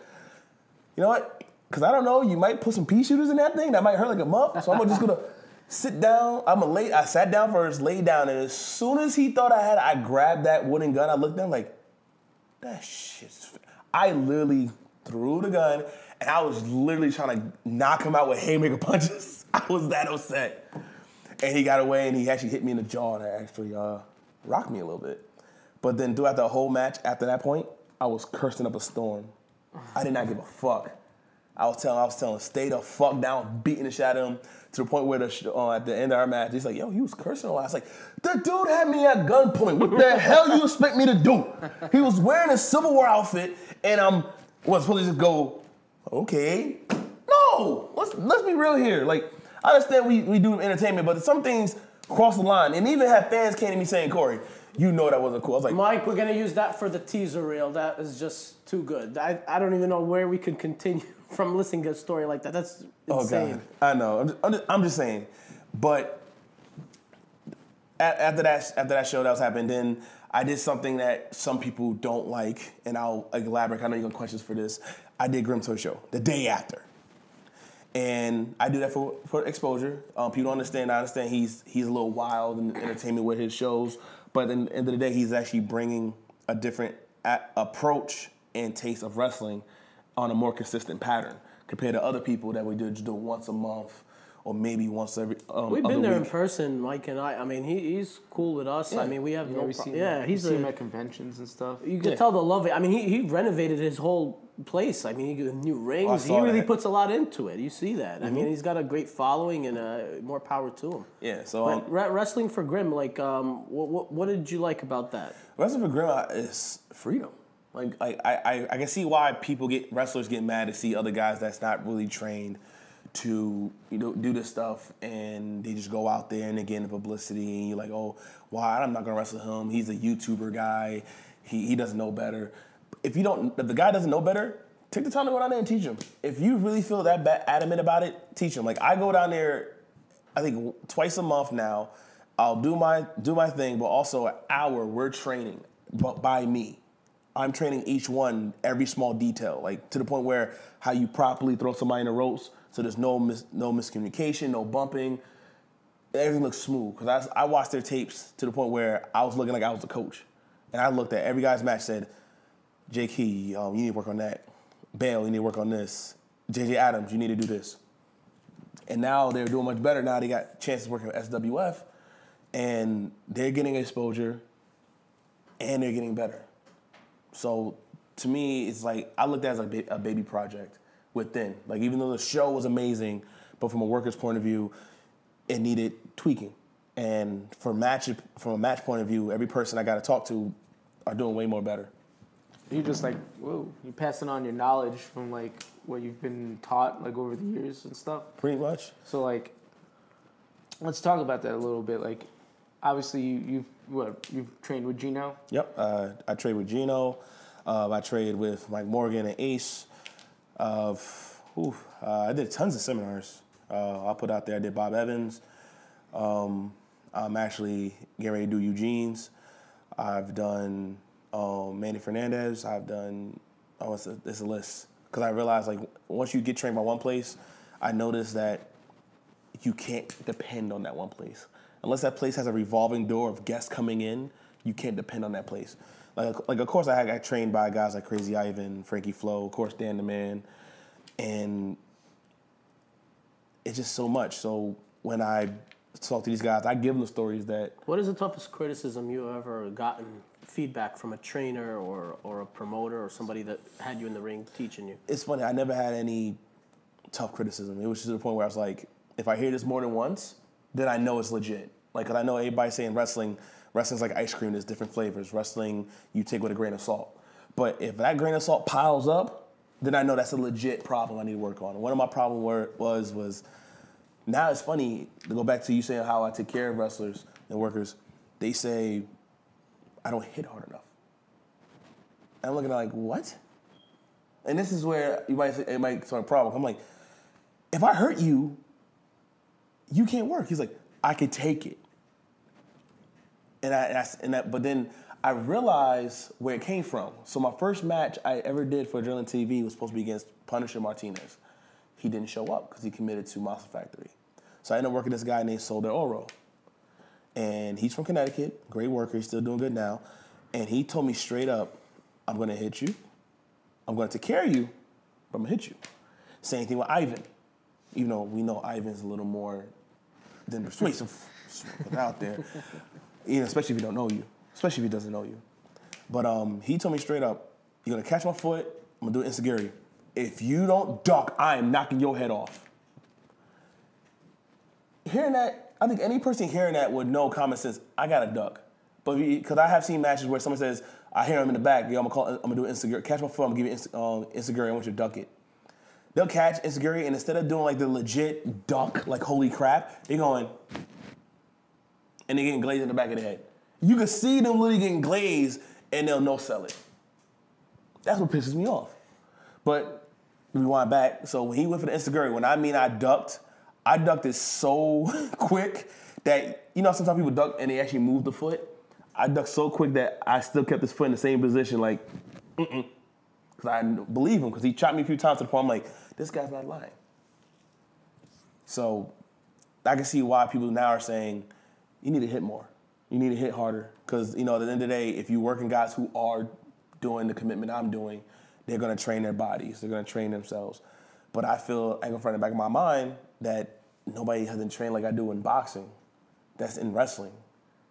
you know what? Because I don't know, you might put some pea shooters in that thing. That might hurt like a muff. So I'm just going to sit down. I sat down first, laid down, and as soon as he thought I grabbed that wooden gun. I looked down like, that shit's... I literally threw the gun, and I was literally trying to knock him out with haymaker punches. I was that upset. And he got away, and he actually hit me in the jaw, and it actually rocked me a little bit. But then throughout the whole match, after that point, I was cursing up a storm. I did not give a fuck. I was telling, stay the fuck down, beating the shit out of him, to the point where at the end of our match, he's like, yo, he was cursing a lot. I was like, the dude had me at gunpoint. What the hell you expect me to do? He was wearing a Civil War outfit, and I was supposed to just go, okay. No, let's be real here. Like, I understand we do entertainment, but some things cross the line. And even have fans came to me saying, Corey, you know that wasn't cool. I was like, Mike, we're going to use that for the teaser reel. That is just too good. I don't even know where we could continue from listening to a story like that. That's insane. Oh, God. I know. I'm just saying. But after that show that was happening, then I did something that some people don't like, and I'll elaborate. I know you're going to questions for this. I did Grim Toy Show the day after. And I do that for exposure. People don't understand. I understand he's a little wild in entertainment with his shows. But at the end of the day, he's actually bringing a different approach and taste of wrestling on a more consistent pattern compared to other people that we just do once a month or maybe once every We've been there week. In person, Mike and I. I mean, he's cool with us. Yeah. I mean, we have no problem. Yeah, he's seen him at conventions and stuff. You can tell the love. I mean, he renovated his whole place. I mean, he got new rings. He really puts a lot into it. You see that. Mm-hmm. I mean, he's got a great following and more power to him. Yeah. So but wrestling for Grim, like, what did you like about that? Wrestling for Grim is freedom. Like I can see why wrestlers get mad to see other guys that's not really trained to do this stuff, and they just go out there and they get into publicity, and you're like, oh, why? I'm not gonna wrestle him. He's a YouTuber guy. He doesn't know better. If the guy doesn't know better, take the time to go down there and teach him. If you really feel that adamant about it, teach him. Like, I go down there, I think twice a month now. I'll do my thing, but also an hour we're training by me. I'm training each one, every small detail, like to the point where how you properly throw somebody in the ropes, so there's no miscommunication, no bumping. Everything looks smooth. Because I watched their tapes to the point where I was looking like I was the coach. And I looked at every guy's match, said, Jake Key, you need to work on that. Bale, you need to work on this. JJ Adams, you need to do this. And now they're doing much better. Now they got chances working with SWF, and they're getting exposure, and they're getting better. So to me, it's like I looked at it as a baby project within. Like, even though the show was amazing, but from a worker's point of view, it needed tweaking. And from a match point of view, every person I got to talk to are doing way more better. you're just like, whoa, you're passing on your knowledge from like what you've been taught like over the years and stuff. Pretty much. So like, let's talk about that a little bit. Like, obviously you've trained with Gino. Yep. I trade with Gino. I trade with Mike Morgan and Ace. I did tons of seminars. I put out there. I did Bob Evans. I'm actually getting ready to do Eugene's. I've done Manny Fernandez. I've done, it's a list. Because I realized, like, once you get trained by one place, I noticed that you can't depend on that one place. Unless that place has a revolving door of guests coming in, you can't depend on that place. Like of course, I got trained by guys like Crazy Ivan, Frankie Flo, of course, Dan the Man. And it's just so much. So when I talk to these guys, I give them the stories that... What is the toughest criticism you ever gotten, feedback from a trainer or a promoter or somebody that had you in the ring teaching you? It's funny, I never had any tough criticism. It was just to the point where I was like, if I hear this more than once, then I know it's legit. Like, 'cause I know everybody's saying wrestling's like ice cream, there's different flavors. Wrestling, you take with a grain of salt. But if that grain of salt piles up, then I know that's a legit problem I need to work on. And one of my problems was now it's funny to go back to you saying how I take care of wrestlers and workers. They say, I don't hit hard enough. And I'm looking at like, what? And this is where you might say, it might start a problem. I'm like, if I hurt you, you can't work. He's like, I could take it. But then I realized where it came from. So my first match I ever did for Adrenaline TV was supposed to be against Punisher Martinez. He didn't show up because he committed to Monster Factory. So I ended up working this guy named Solder Oro. And he's from Connecticut, great worker, he's still doing good now. And he told me straight up, I'm gonna hit you, I'm gonna take care of you, but I'm gonna hit you. Same thing with Ivan. Even though we know Ivan's a little more than persuasive, put it out there. You know, especially if he don't know you, especially if he doesn't know you. But he told me straight up, you're gonna catch my foot, I'm gonna do it insecurity. If you don't duck, I am knocking your head off. Hearing that, I think any person hearing that would know common sense, I gotta duck. But because I have seen matches where someone says, I hear him in the back, yo, I'm gonna do insecurity, catch my foot, I'm gonna give you insecurity, I want you to duck it. They'll catch insecurity, and instead of doing like the legit duck, like holy crap, they're going, and they're getting glazed in the back of the head. You can see them literally getting glazed, and they'll no-sell it. That's what pisses me off. But we wind back. So when he went for the insecurity, when I mean I ducked it so quick that, you know, sometimes people duck and they actually move the foot. I ducked so quick that I still kept his foot in the same position, like, because I believe him, because he chopped me a few times to the point I'm like, this guy's not lying. So I can see why people now are saying, you need to hit more. You need to hit harder. Because, you know, at the end of the day, if you're working guys who are doing the commitment I'm doing, they're going to train their bodies. They're going to train themselves. But I feel, I go from the back of my mind, that nobody hasn't trained like I do in boxing. That's in wrestling.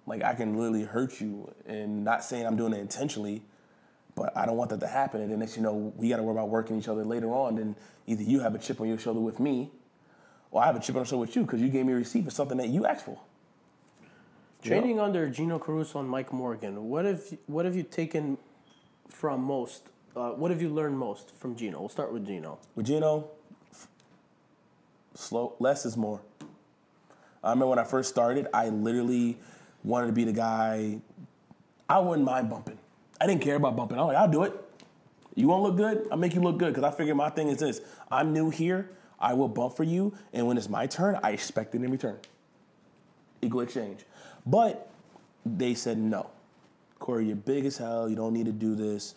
Like, I can literally hurt you, and not saying I'm doing it intentionally, but I don't want that to happen. And then next you know, we got to worry about working each other later on. Then either you have a chip on your shoulder with me, or I have a chip on my shoulder with you because you gave me a receipt for something that you asked for. Training under Gino Caruso and Mike Morgan, what have you taken from most? What have you learned most from Gino? We'll start with Gino. With Gino, less is more. I remember when I first started, I literally wanted to be the guy. I wouldn't mind bumping. I didn't care about bumping. I'm like, I'll do it. You want to look good? I'll make you look good. Because I figure my thing is this. I'm new here. I will bump for you. And when it's my turn, I expect it in return. Equal exchange. But they said no. Corey, you're big as hell. You don't need to do this.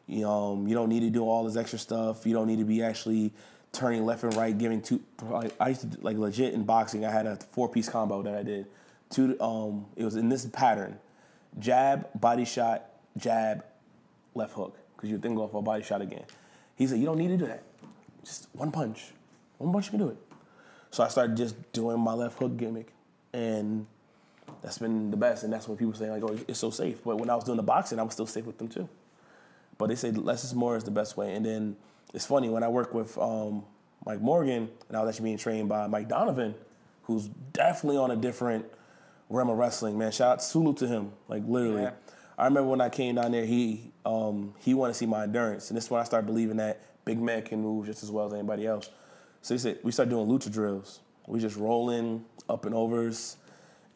You don't need to do all this extra stuff. You don't need to be actually turning left and right, giving two. I used to, like, legit in boxing, I had a 4-piece combo that I did. It was in this pattern. Jab, body shot, jab, left hook. Because you'd then go for a body shot again. He said, you don't need to do that. Just one punch. One punch, you can do it. So I started just doing my left hook gimmick. And that's been the best. And that's what people say, like, oh, it's so safe. But when I was doing the boxing, I was still safe with them too. But they say less is more is the best way. And then it's funny, when I work with Mike Morgan, and I was actually being trained by Mike Donovan, who's definitely on a different realm of wrestling, man. Shout out, salute to him, like literally. I remember when I came down there, he wanted to see my endurance, and this is when I started believing that big men can move just as well as anybody else. So he said we started doing lucha drills. We just rolling up and overs,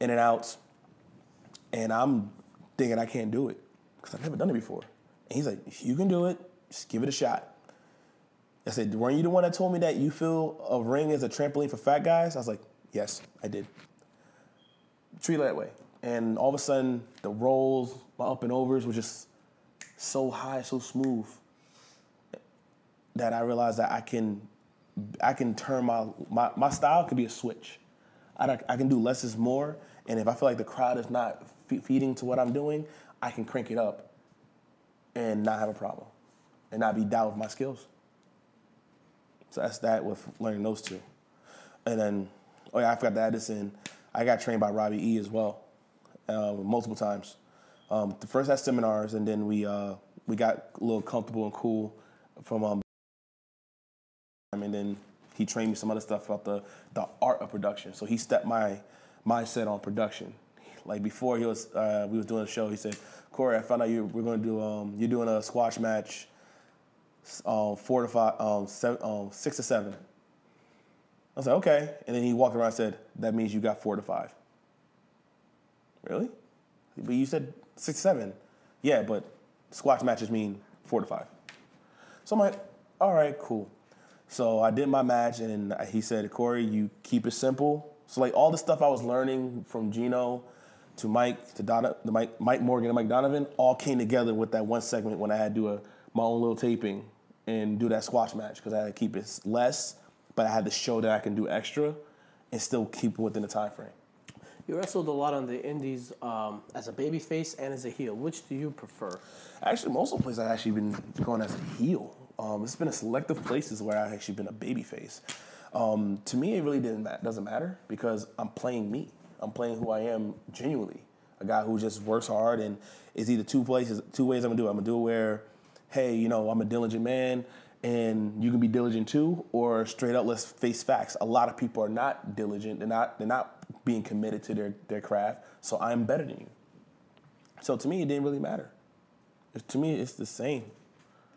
in and outs, and I'm thinking I can't do it because I've never done it before. And he's like, "You can do it. Just give it a shot." I said, "Weren't you the one that told me that you feel a ring is a trampoline for fat guys?" I was like, "Yes, I did." Treat it that way. And all of a sudden, the rolls, my up and overs were just so high, so smooth, that I realized that I can turn my style can be a switch. I can do less is more, and if I feel like the crowd is not feeding to what I'm doing, I can crank it up and not have a problem and not be down with my skills. So that's that with learning those two. And then, oh yeah, I forgot to add this in. I got trained by Robbie E as well, multiple times. The first had seminars, and then we got a little comfortable and cool from and then he trained me some other stuff about the art of production. So he stepped my mindset on production. Like before we was doing a show, he said, "Corey, I found out you're doing a squash match, 4 to 5, 6 to 7." I was like, "Okay," and then he walked around and said, "That means you got 4 to 5." Really? But you said 6 to 7. Yeah, but squash matches mean 4 to 5. So I'm like, all right, cool. So I did my match, and he said, "Corey, you keep it simple." So like all the stuff I was learning from Gino to Mike to Mike Morgan and Mike Donovan all came together with that one segment when I had to do my own little taping and do that squash match because I had to keep it less, but I had to show that I can do extra and still keep it within the time frame. You wrestled a lot on the indies as a babyface and as a heel. Which do you prefer? Actually, most of the places I've actually been going as a heel. It's been a selective places where I've actually been a babyface. To me, it really doesn't matter because I'm playing me. I'm playing who I am genuinely. A guy who just works hard and is either two ways I'm gonna do it. I'm gonna do it where, hey, I'm a diligent man and you can be diligent too, or straight up let's face facts. A lot of people are not diligent. They're not being committed to their craft. So I'm better than you. So to me, it didn't really matter. To me, it's the same.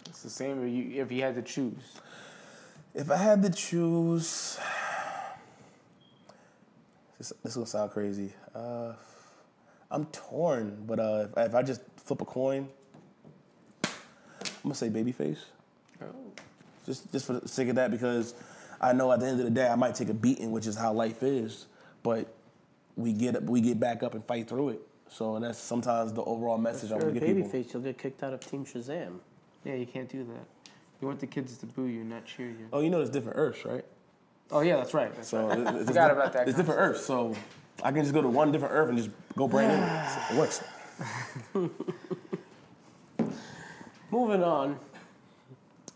It's the same if you had to choose. If I had to choose, this is gonna sound crazy. I'm torn, but if I just flip a coin, I'm gonna say babyface. Oh. Just for the sake of that, because I know at the end of the day I might take a beating, which is how life is, but we get back up and fight through it. So and that's sometimes the overall message I want to give people. If you're a babyface, you'll get kicked out of Team Shazam. Yeah, you can't do that. You want the kids to boo you, not cheer you. Oh, there's different Earths, right? Oh yeah, that's right. So I forgot about that. It's different Earths, so I can just go to one different Earth and just go brand new. It works. Moving on.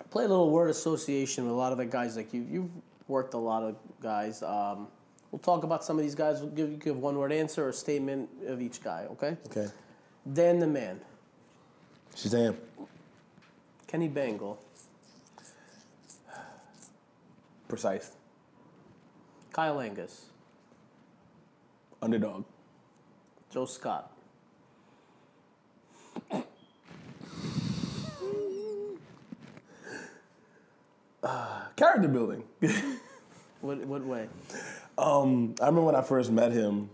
Play a little word association with a lot of the guys like you. You've worked a lot of guys. We'll talk about some of these guys. We'll give one word answer or statement of each guy, okay? Okay. Dan the Man. Shazam. Kenny Bangle. Precise. Kyle Angus. Underdog. Joe Scott. Character building. What way? I remember when I first met him.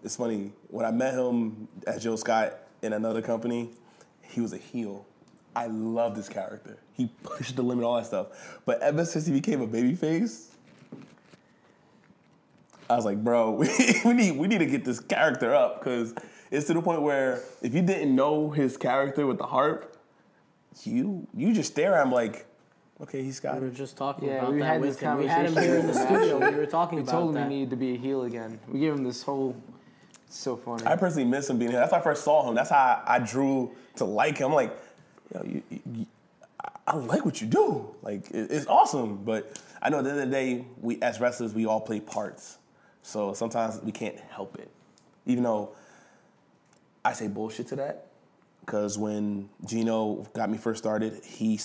It's funny when I met him as Joe Scott in another company. He was a heel. I loved his character. He pushed the limit, all that stuff. But ever since he became a babyface, I was like, bro, we need to get this character up because it's to the point where if you didn't know his character with the harp, you just stare at him like, okay, he's got We were it. just talking Yeah, about we that had with this him. We had him conversation here in the in the studio. match. We were talking We about told him that. he needed to be a heel again. We gave him this whole. It's so funny. I personally miss him being here. That's when I first saw him. That's how I drew to like him. I'm like, I like what you do. Like, it's awesome. But I know at the end of the day, we as wrestlers, we all play parts. So sometimes we can't help it. Even though I say bullshit to that. Because when Gino got me first started, he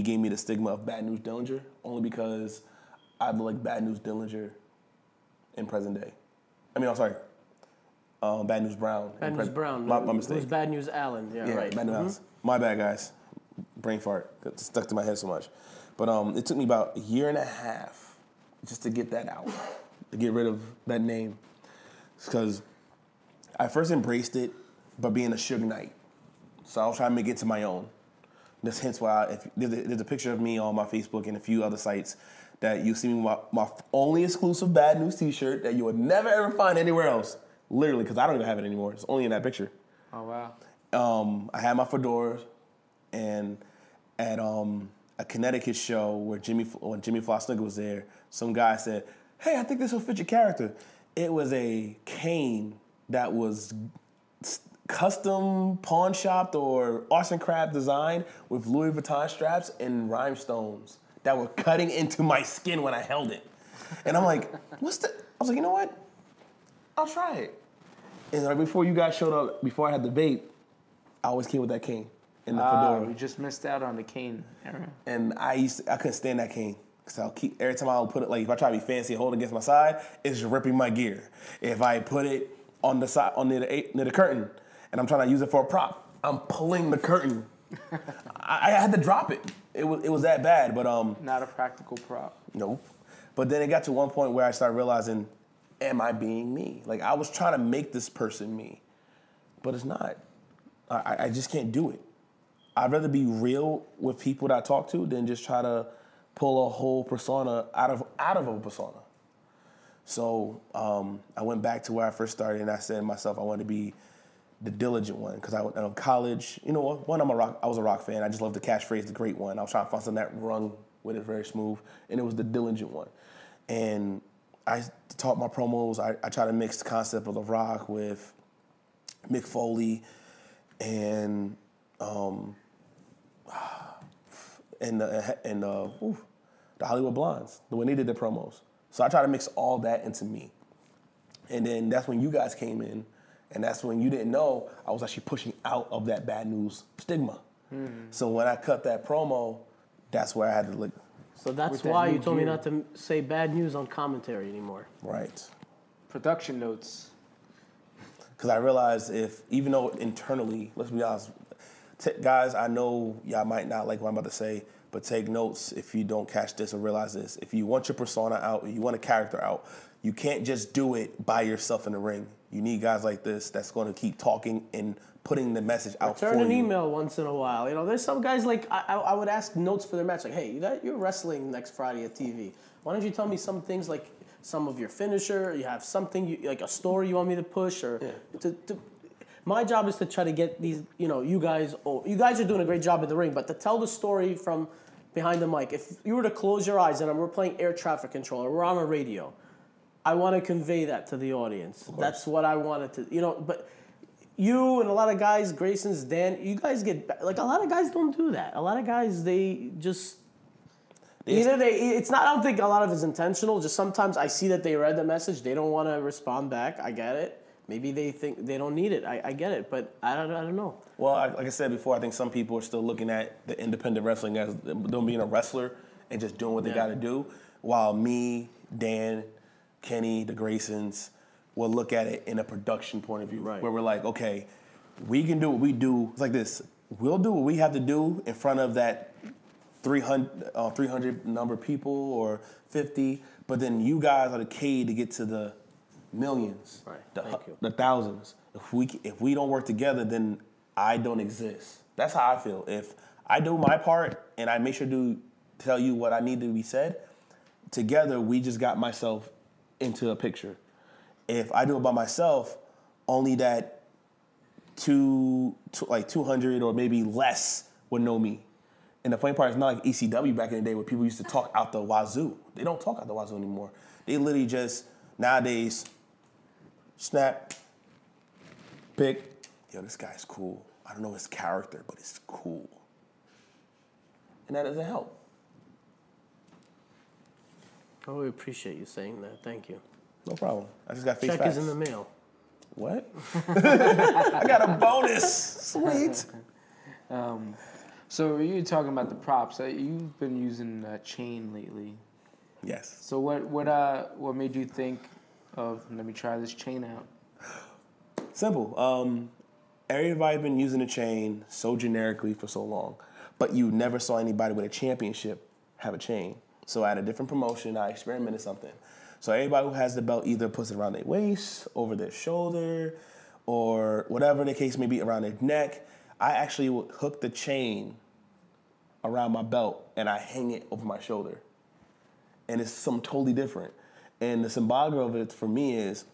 gave me the stigma of Bad News Dillinger. Only because I look like Bad News Dillinger in present day. I mean, I'm sorry. Bad News Brown. Bad News Brown. My mistake. It was Bad News Allen. Yeah, right. Bad News Allen. My bad, guys. Brain fart. Got stuck to my head so much. But it took me about a year and a half just to get that out, to get rid of that name. Because I first embraced it by being a Suge Knight. So I was trying to make it to my own. That's hence why there's a picture of me on my Facebook and a few other sites that you see me with my only exclusive Bad News t-shirt that you would never ever find anywhere else. Literally, because I don't even have it anymore. It's only in that picture. Oh, wow. I had my fedoras, and at a Connecticut show when Jimmy Flosnigger was there, some guy said, "Hey, I think this will fit your character." It was a cane that was custom pawn shopped or arts and craft design with Louis Vuitton straps and rhinestones that were cutting into my skin when I held it. And I'm like, I was like, you know what? I'll try it. And right before you guys showed up, before I had the vape, I always came with that cane in the fedora. You just missed out on the cane era. And I couldn't stand that cane. Because every time I would put it, like if I try to be fancy and hold it against my side, it's ripping my gear. If I put it on the side, near the curtain, and I'm trying to use it for a prop, I'm pulling the curtain. I had to drop it. It was that bad, but Not a practical prop. nope. But then it got to one point where I started realizing, am I being me? Like I was trying to make this person me, but it's not. I just can't do it. I'd rather be real with people that I talk to than just try to pull a whole persona out of a persona. So I went back to where I first started, and I said to myself, I wanted to be the diligent one, because in college, you know, one, I was a rock fan. I just loved the catchphrase, the great one. I was trying to find something that rung with it very smooth, and it was the diligent one. And I taught my promos. I try to mix the concept of the rock with Mick Foley and the Hollywood Blondes, when they did their promos. So I try to mix all that into me. And then that's when you guys came in, and that's when you didn't know I was actually pushing out of that Bad News stigma. So when I cut that promo, that's where I had to look. So that's why you told me not to say Bad News on commentary anymore. Right. Production notes. Because I realized even though internally, let's be honest, guys, I know y'all might not like what I'm about to say, but take notes if you don't catch this or realize this. If you want your persona out, you want a character out, you can't just do it by yourself in the ring. You need guys like this that's going to keep talking and putting the message out for you. Return an email once in a while. You know, there's some guys like I would ask notes for their match, like, hey, you're wrestling next Friday at TV. Why don't you tell me some things like some of your finisher? You have something like a story you want me to push, or my job is to try to get these. You know, you guys are doing a great job in the ring, but to tell the story from behind the mic. If you were to close your eyes and we're playing air traffic control or we're on a radio, I want to convey that to the audience. That's what I wanted to, you know, but you and a lot of guys, Grayson's, Dan, you guys like a lot of guys don't do that. A lot of guys, they just, it's not, I don't think a lot of it's intentional. Just sometimes I see that they read the message. They don't want to respond back. I get it. Maybe they think they don't need it. I get it, but I don't know. Well, like I said before, I think some people are still looking at the independent wrestling as them being a wrestler and just doing what they got to do, while me, Dan, Kenny, the Graysons will look at it in a production point of view, where we're like, okay, we can do what we do. It's like this. We'll do what we have to do in front of that 300 number of people or 50, but then you guys are the key to get to the millions, the thousands. If we don't work together, then I don't exist. That's how I feel. If I do my part and I make sure to tell you what I need to be said, together we just got myself into a picture. If I do it by myself, only that 200 or maybe less would know me. And the funny part is not like ECW back in the day where people used to talk out the wazoo. They don't talk out the wazoo anymore. They literally just, nowadays, snap, pick, yo, this guy's cool. I don't know his character, but it's cool. And that doesn't help. Oh, we appreciate you saying that. Thank you. No problem. I just got face Check facts. is in the mail. What? I got a bonus. Sweet. So you were talking about the props. You've been using chain lately. Yes. So what made you think of, let me try this chain out? Simple. Everybody's been using the chain so generically for so long, but you never saw anybody with a championship have a chain. So at a different promotion, I experimented something. So everybody who has the belt either puts it around their waist, over their shoulder, or whatever the case may be, around their neck. I actually would hook the chain around my belt and I hang it over my shoulder. And it's something totally different. And the symbolic of it for me is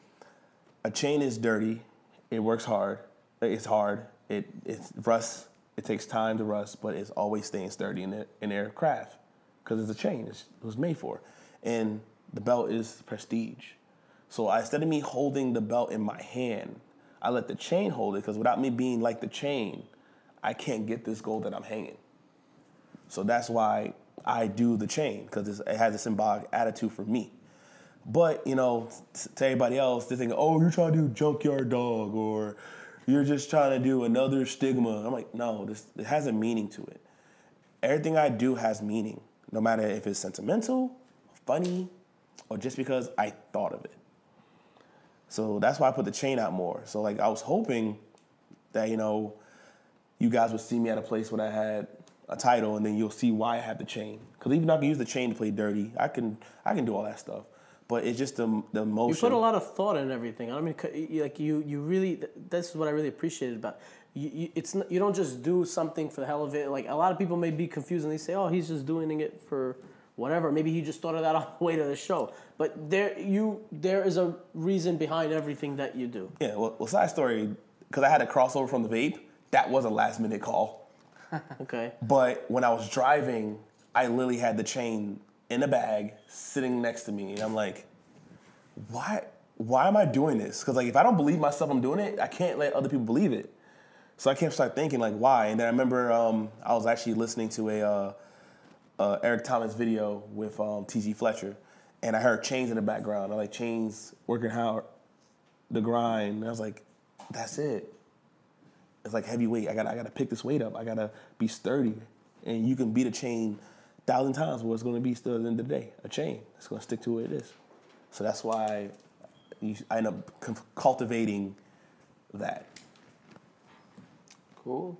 a chain is dirty, it works hard, it's hard, it's rust, it takes time to rust, but it's always staying sturdy in their craft because it's a chain, it was made for. And the belt is prestige. So instead of me holding the belt in my hand, I let the chain hold it because without me being like the chain, I can't get this gold that I'm hanging. So that's why I do the chain because it has a symbolic attitude for me. But, you know, to everybody else, they think, oh, you're trying to do Junkyard Dog or you're just trying to do another stigma. I'm like, no, it has a meaning to it. Everything I do has meaning, no matter if it's sentimental, funny, or just because I thought of it. So that's why I put the chain out more. So, like, I was hoping that, you know, you guys would see me at a place when I had a title, and then you'll see why I have the chain. Because even though I can use the chain to play dirty, I can do all that stuff. But it's just the emotion. You put a lot of thought in everything. I mean, like you really. This is what I really appreciated about you. You don't just do something for the hell of it. Like a lot of people may be confused and they say, "Oh, he's just doing it for whatever." Maybe he just thought of that on the way to the show. But there is a reason behind everything that you do. Yeah. Well, side story, because I had a crossover from the vape. That was a last minute call. Okay. But when I was driving, I literally had the chain in a bag sitting next to me, and I'm like, why am I doing this? Because like if I don't believe myself I'm doing it, I can't let other people believe it. So I can't start thinking like why. And then I remember I was actually listening to a Eric Thomas video with T.G. Fletcher, and I heard Chains in the background. I like Chains working hard, the grind. And I was like, that's it. It's like heavyweight. I gotta pick this weight up. I gotta be sturdy, and you can beat a chain 1,000 times, but it's going to be still at the end of the day a chain. It's going to stick to what it is. So that's why I end up cultivating that. Cool.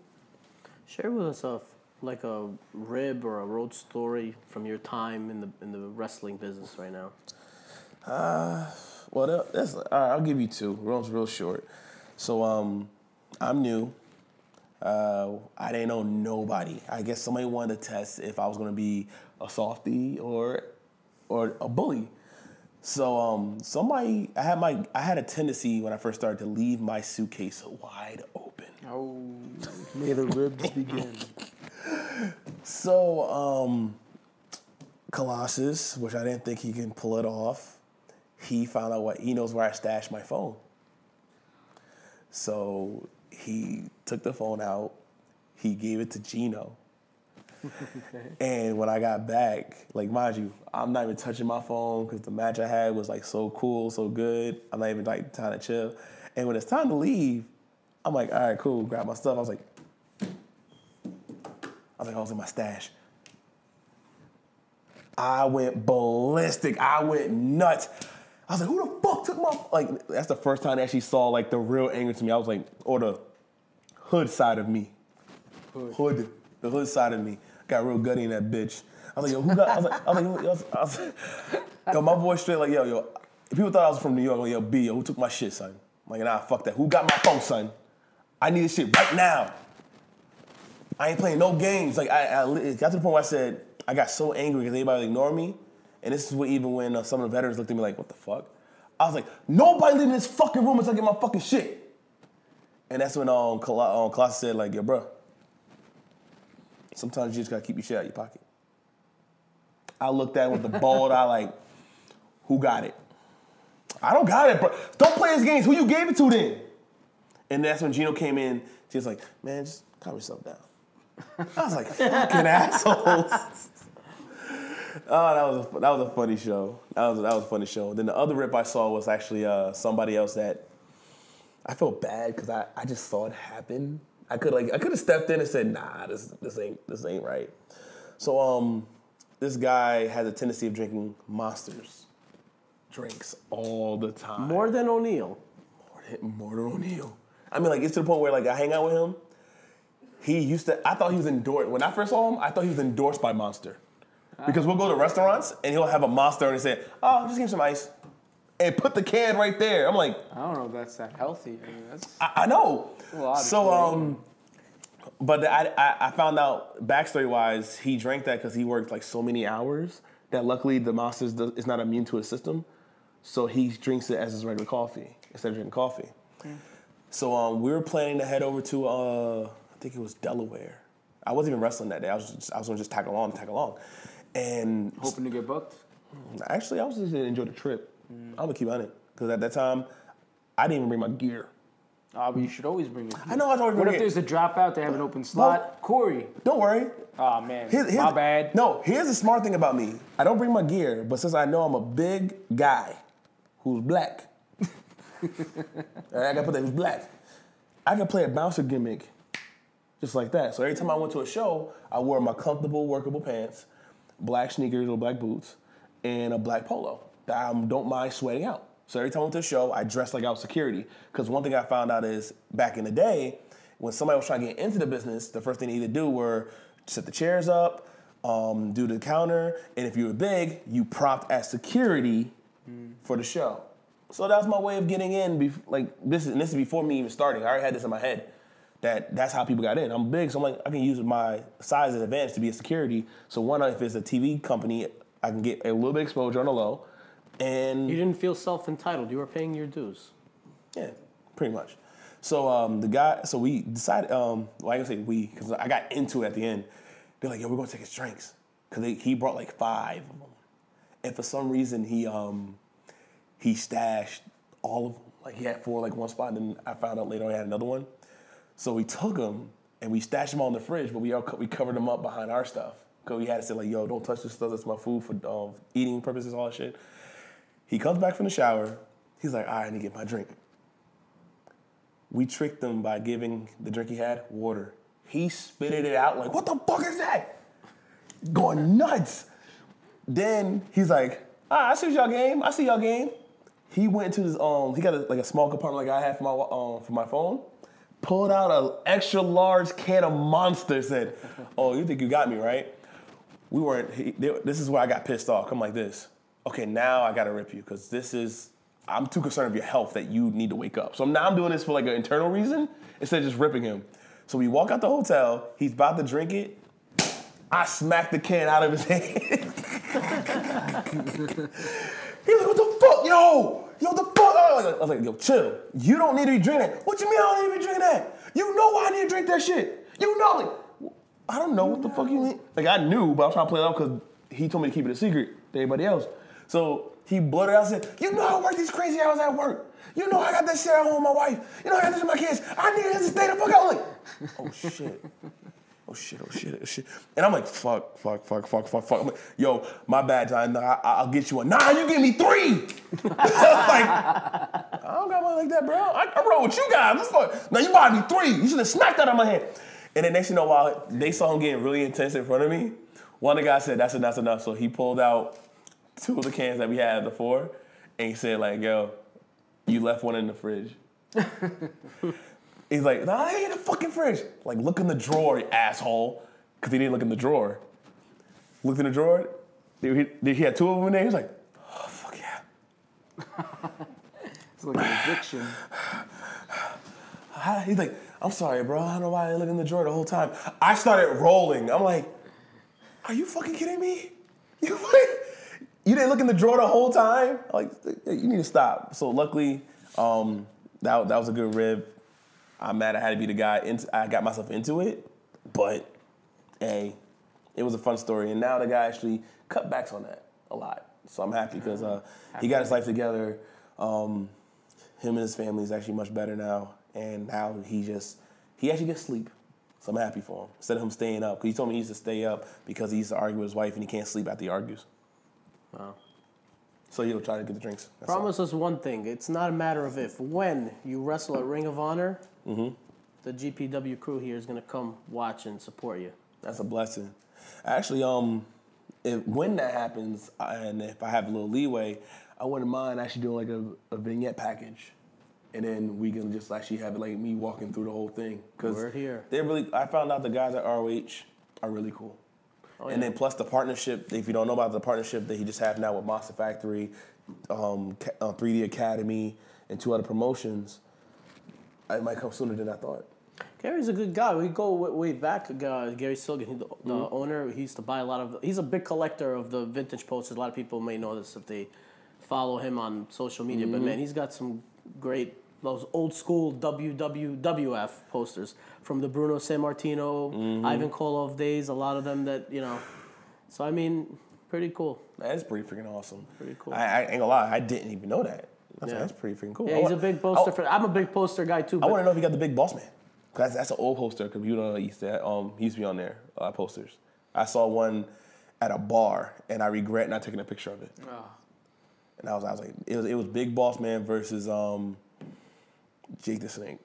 Share with us like a rib or a road story from your time in the wrestling business right now. Well, I'll give you two. Real short. So I'm new. I didn't know nobody. I guess somebody wanted to test if I was going to be a softie or a bully. So I had a tendency when I first started to leave my suitcase wide open. Oh, may the ribs begin. So Colossus, which I didn't think he can pull it off, he found out he knows where I stashed my phone. So he took the phone out, he gave it to Gino. Okay. And when I got back, like mind you, I'm not even touching my phone because the match I had was like so cool, so good. I'm not even like trying to chill. And when it's time to leave, I'm like, all right, cool, grab my stuff. I was in my stash. I went ballistic. I went nuts. I was like, who the fuck took my... Like, that's the first time I actually saw, like, the real anger to me. I was like, or the hood side of me. The hood side of me. Got real gutty in that bitch. I was like, yo, who got... I was like, yo, my boy straight like, yo. People thought I was from New York. I'm like, yo, B, yo, who took my shit, son? I'm like, nah, fuck that. Who got my phone, son? I need this shit right now. I ain't playing no games. Like, it got to the point where I said, I got so angry because everybody would ignore me. And this is what even when some of the veterans looked at me like, what the fuck? I was like, nobody leaving this fucking room until I get my fucking shit. And that's when Colossus said, like, yo, bro, sometimes you just gotta keep your shit out of your pocket. I looked at him with the bald eye like, who got it? I don't got it, bro. Don't play his games. Who you gave it to then? And that's when Gino came in. She was like, man, just calm yourself down. I was like, fucking assholes. Oh, that was a funny show. That was a funny show. Then the other rip I saw was actually somebody else that I felt bad because I just saw it happen. I could have stepped in and said, nah, this ain't right. So this guy has a tendency of drinking Monsters drinks all the time. More than O'Neal. Mortar O'Neal. I mean, like, it's to the point where, like, I hang out with him. I thought he was endorsed. When I first saw him, I thought he was endorsed by Monster. Because we'll go to restaurants, and he'll have a Monster, and he say, oh, just give me some ice. And put the can right there. I'm like... I don't know if that's that healthy. I mean, that's... I know. Well, so, but I found out, backstory-wise, he drank that because he worked, like, so many hours that luckily the Monster is not immune to his system. So he drinks it as his regular coffee instead of drinking coffee. Mm. So we were planning to head over to, I think it was Delaware. I wasn't even wrestling that day. I was going to just tag along. And hoping to get booked? Actually, I was just going to enjoy the trip. I'm going to keep on it. Because at that time, I didn't even bring my gear. But you should always bring it. I know I was always What bring if it. there's a dropout, they have an open slot? Well, Corey. Don't worry. Oh, man. My bad. No, here's the smart thing about me. I don't bring my gear, but since I know I'm a big guy who's black, I gotta put that who's black, I can play a bouncer gimmick just like that. So every time I went to a show, I wore my comfortable, workable pants, black sneakers or black boots, and a black polo that I don't mind sweating out. So every time I went to a show, I dressed like I was security. Because one thing I found out is back in the day, when somebody was trying to get into the business, the first thing they needed to do were set the chairs up, do the counter, and if you were big, you propped as security for the show. So that was my way of getting in. This is before me even starting. I already had this in my head. That's how people got in. I'm big, so I'm like, I can use my size as an advantage to be a security. So one, if it's a TV company, I can get a little bit of exposure on the low. And you didn't feel self-entitled. You were paying your dues. Yeah, pretty much. So we decided, well, I ain't gonna say we, because I got into it at the end. They're like, yo, we're gonna take his drinks. Because he brought like 5 of them. And for some reason, he stashed all of them. Like he had 4 like one spot, and then I found out later on he had another one. So we took them, and we stashed them all in the fridge, but we covered them up behind our stuff. Because we had to say like, yo, don't touch this stuff, that's my food for eating purposes, all that shit. He comes back from the shower. He's like, all right, I need to get my drink. We tricked him by giving the drink he had water. He spitted it out like, what the fuck is that? Going nuts. Then he's like, I see y'all game. He went to his, he got a small compartment like I had for my phone. Pulled out an extra large can of Monster. Said, oh, you think you got me, right? This is where I got pissed off. Come like this. Okay, now I gotta rip you because I'm too concerned of your health that you need to wake up. So now I'm doing this for like an internal reason instead of just ripping him. So we walk out the hotel, he's about to drink it, I smack the can out of his hand. He's like, what the fuck, yo, the fuck? I was like, yo, chill. You don't need to be drinking that. What you mean I don't need to be drinking that? You know why I need to drink that shit. You know, like, I don't know what the fuck you mean. Like I knew, but I was trying to play it off because he told me to keep it a secret to everybody else. So he blurted out and said, you know I work these crazy hours at work. You know I got this shit at home with my wife. You know I got this with my kids. I need to stay the fuck out. Like, oh shit. And I'm like, fuck. I'm like, yo, my bad, John. I'll get you one. Nah, you give me 3. I was like, I don't got one like that, bro. I roll with you guys. Now you bought me 3. You should have smacked that on my head. And then next you know, while they saw him getting really intense in front of me, one of the guys said, that's enough. So he pulled out 2 of the cans that we had at the 4, and he said, like, yo, you left one in the fridge. He's like, nah, I ain't in the fucking fridge. Like, look in the drawer, you asshole. Because he didn't look in the drawer. Looked in the drawer, he had 2 of them in there. He was like, oh, fuck yeah. It's like an addiction. He's like, I'm sorry, bro. I don't know why I didn't look in the drawer the whole time. I started rolling. I'm like, are you fucking kidding me? You didn't look in the drawer the whole time? Like, you need to stop. So luckily, that was a good rib. I'm mad I had to be the guy. I got myself into it, but hey, it was a fun story. And now the guy actually cut backs on that a lot. So I'm happy because he got his life together. Him and his family is actually much better now. And now he actually gets sleep. So I'm happy for him. Instead of him staying up. Because he told me he used to stay up because he used to argue with his wife and he can't sleep after he argues. Wow. So he'll try to get the drinks. That's Promise us one thing. It's not a matter of if. When you wrestle at Ring of Honor, the GPW crew here is going to come watch and support you. That's a blessing. Actually, when that happens, and if I have a little leeway, I wouldn't mind actually doing like a vignette package. and then we can just actually have it like me walking through the whole thing. Cause We're here. I found out the guys at ROH are really cool. And then plus the partnership, if you don't know about the partnership that he just had now with Monster Factory, 3D Academy, and 2 other promotions, it might come sooner than I thought. Gary's a good guy. We go way back. Gary Silgan, he's the owner. He used to buy a lot of. He's a big collector of the vintage posters. A lot of people may know this if they follow him on social media. But man, he's got some great those old school WWF posters from the Bruno Sammartino, Ivan Koloff days. A lot of them that So I mean, pretty cool. That's pretty freaking awesome. Pretty cool. I ain't gonna lie, I didn't even know that. That's pretty freaking cool. Yeah, he's a big poster. I'm a big poster guy too. I want to know if he got the Big Boss Man. Cause that's an old poster. Cause he used to be on there posters. I saw one at a bar, and I regret not taking a picture of it. Oh. And I was like, it was Big Boss Man versus Jake the Snake.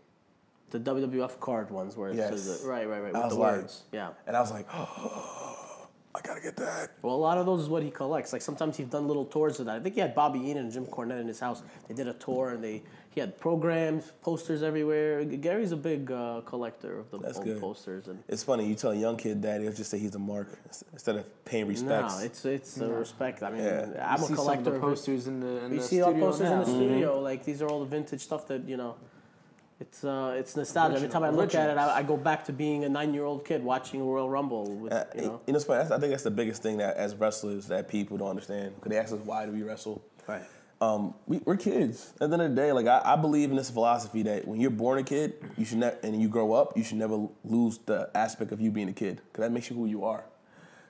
The WWF card ones where it says right with the words. Yeah. And I was like, oh, I gotta get that. Well, a lot of those is what he collects. Like sometimes he's done little tours of that. I think he had Bobby Eaton and Jim Cornette in his house. They did a tour and he had programs, posters everywhere. Gary's a big collector of the old posters. And it's funny, you tell a young kid that, he'll just say he's a mark instead of paying respects. No, it's respect. I mean, I'm a collector. Some of the posters in the you see all posters in the studio. Like these are all the vintage stuff that It's nostalgia. Every time I look at it, I go back to being a 9-year-old kid watching Royal Rumble. With, it's funny. I think that's the biggest thing that as wrestlers that people don't understand. Because they ask us why do we wrestle. Right. We're kids. At the end of the day, like I believe in this philosophy that when you're born a kid, you should and you grow up, you should never lose the aspect of you being a kid. Because that makes you who you are.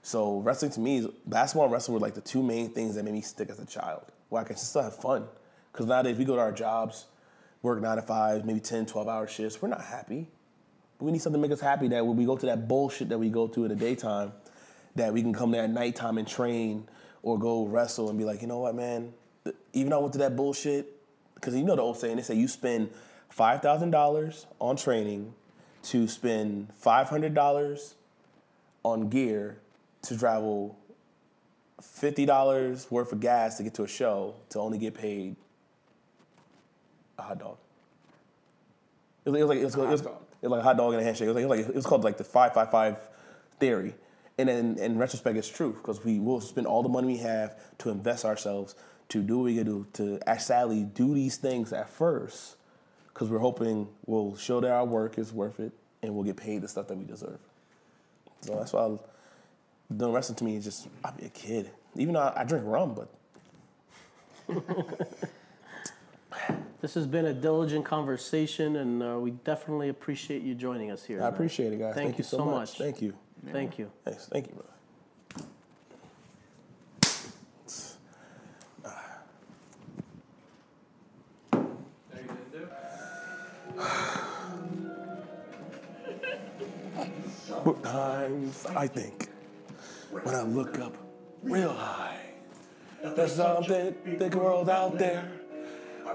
So wrestling to me, basketball and wrestling were like the 2 main things that made me stick as a child. Where I can still have fun. Because nowadays we go to our jobs, work 9 to 5, maybe 10, 12-hour shifts. We're not happy. But we need something to make us happy that when we go to that bullshit that we go to in the daytime, that we can come there at nighttime and train or go wrestle and be like, you know what, man? Even though I went to that bullshit, because you know the old saying, they say you spend $5,000 on training to spend $500 on gear to travel $50 worth of gas to get to a show to only get paid a hot dog. It was like a hot dog and a handshake. It was called like the 5-5-5 theory. And then in retrospect, it's true because we will spend all the money we have to invest ourselves to do what we can do to actually do these things at first because we're hoping we'll show that our work is worth it and we'll get paid the stuff that we deserve. So that's why doing wrestling to me is just, I'll be a kid. Even though I drink rum, but... This has been a diligent conversation, and we definitely appreciate you joining us here. I appreciate it, guys. Thank you so much. Thank you. Yeah. Thank you. Thanks. Thank you, brother. Sometimes I think when I look up real high, there's something big world out there.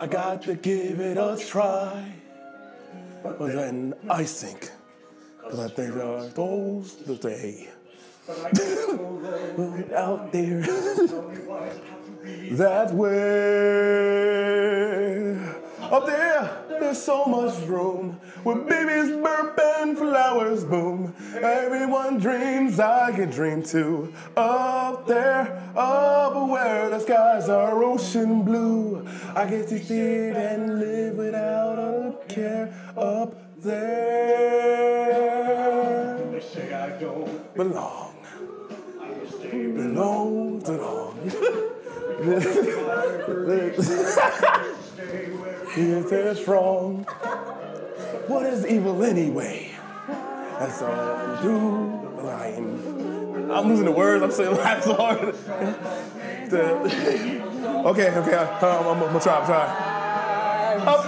I got to give it a try. But then I sink, because I think there are those that say, out there, that way. Up there, there's so much room, where babies burp and flowers bloom. Everyone dreams, I can dream too. Up there, up where the skies are ocean blue. I get to see it and live without a care. Up there, they say I don't belong. Belong to long. Is it strong? What is evil anyway? That's all I do. I'm losing the words. I'm saying laugh so hard. Okay. I'm gonna try. Up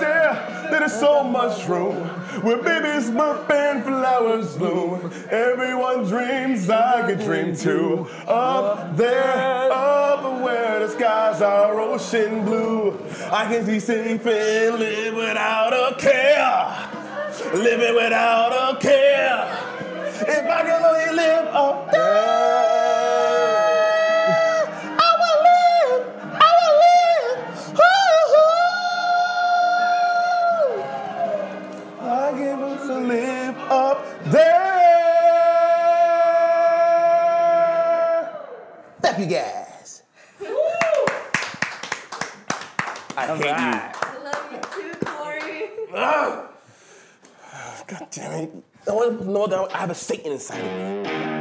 there's so much room where babies burp and flowers bloom. Everyone dreams, I could dream too. Up there, up where the skies are ocean blue. I can be safe and live without a care. Living without a care. If I can only live up there. clap, you guys. I hate you. I love you too, Corey. God damn it. I want to know that I have a Satan inside of me.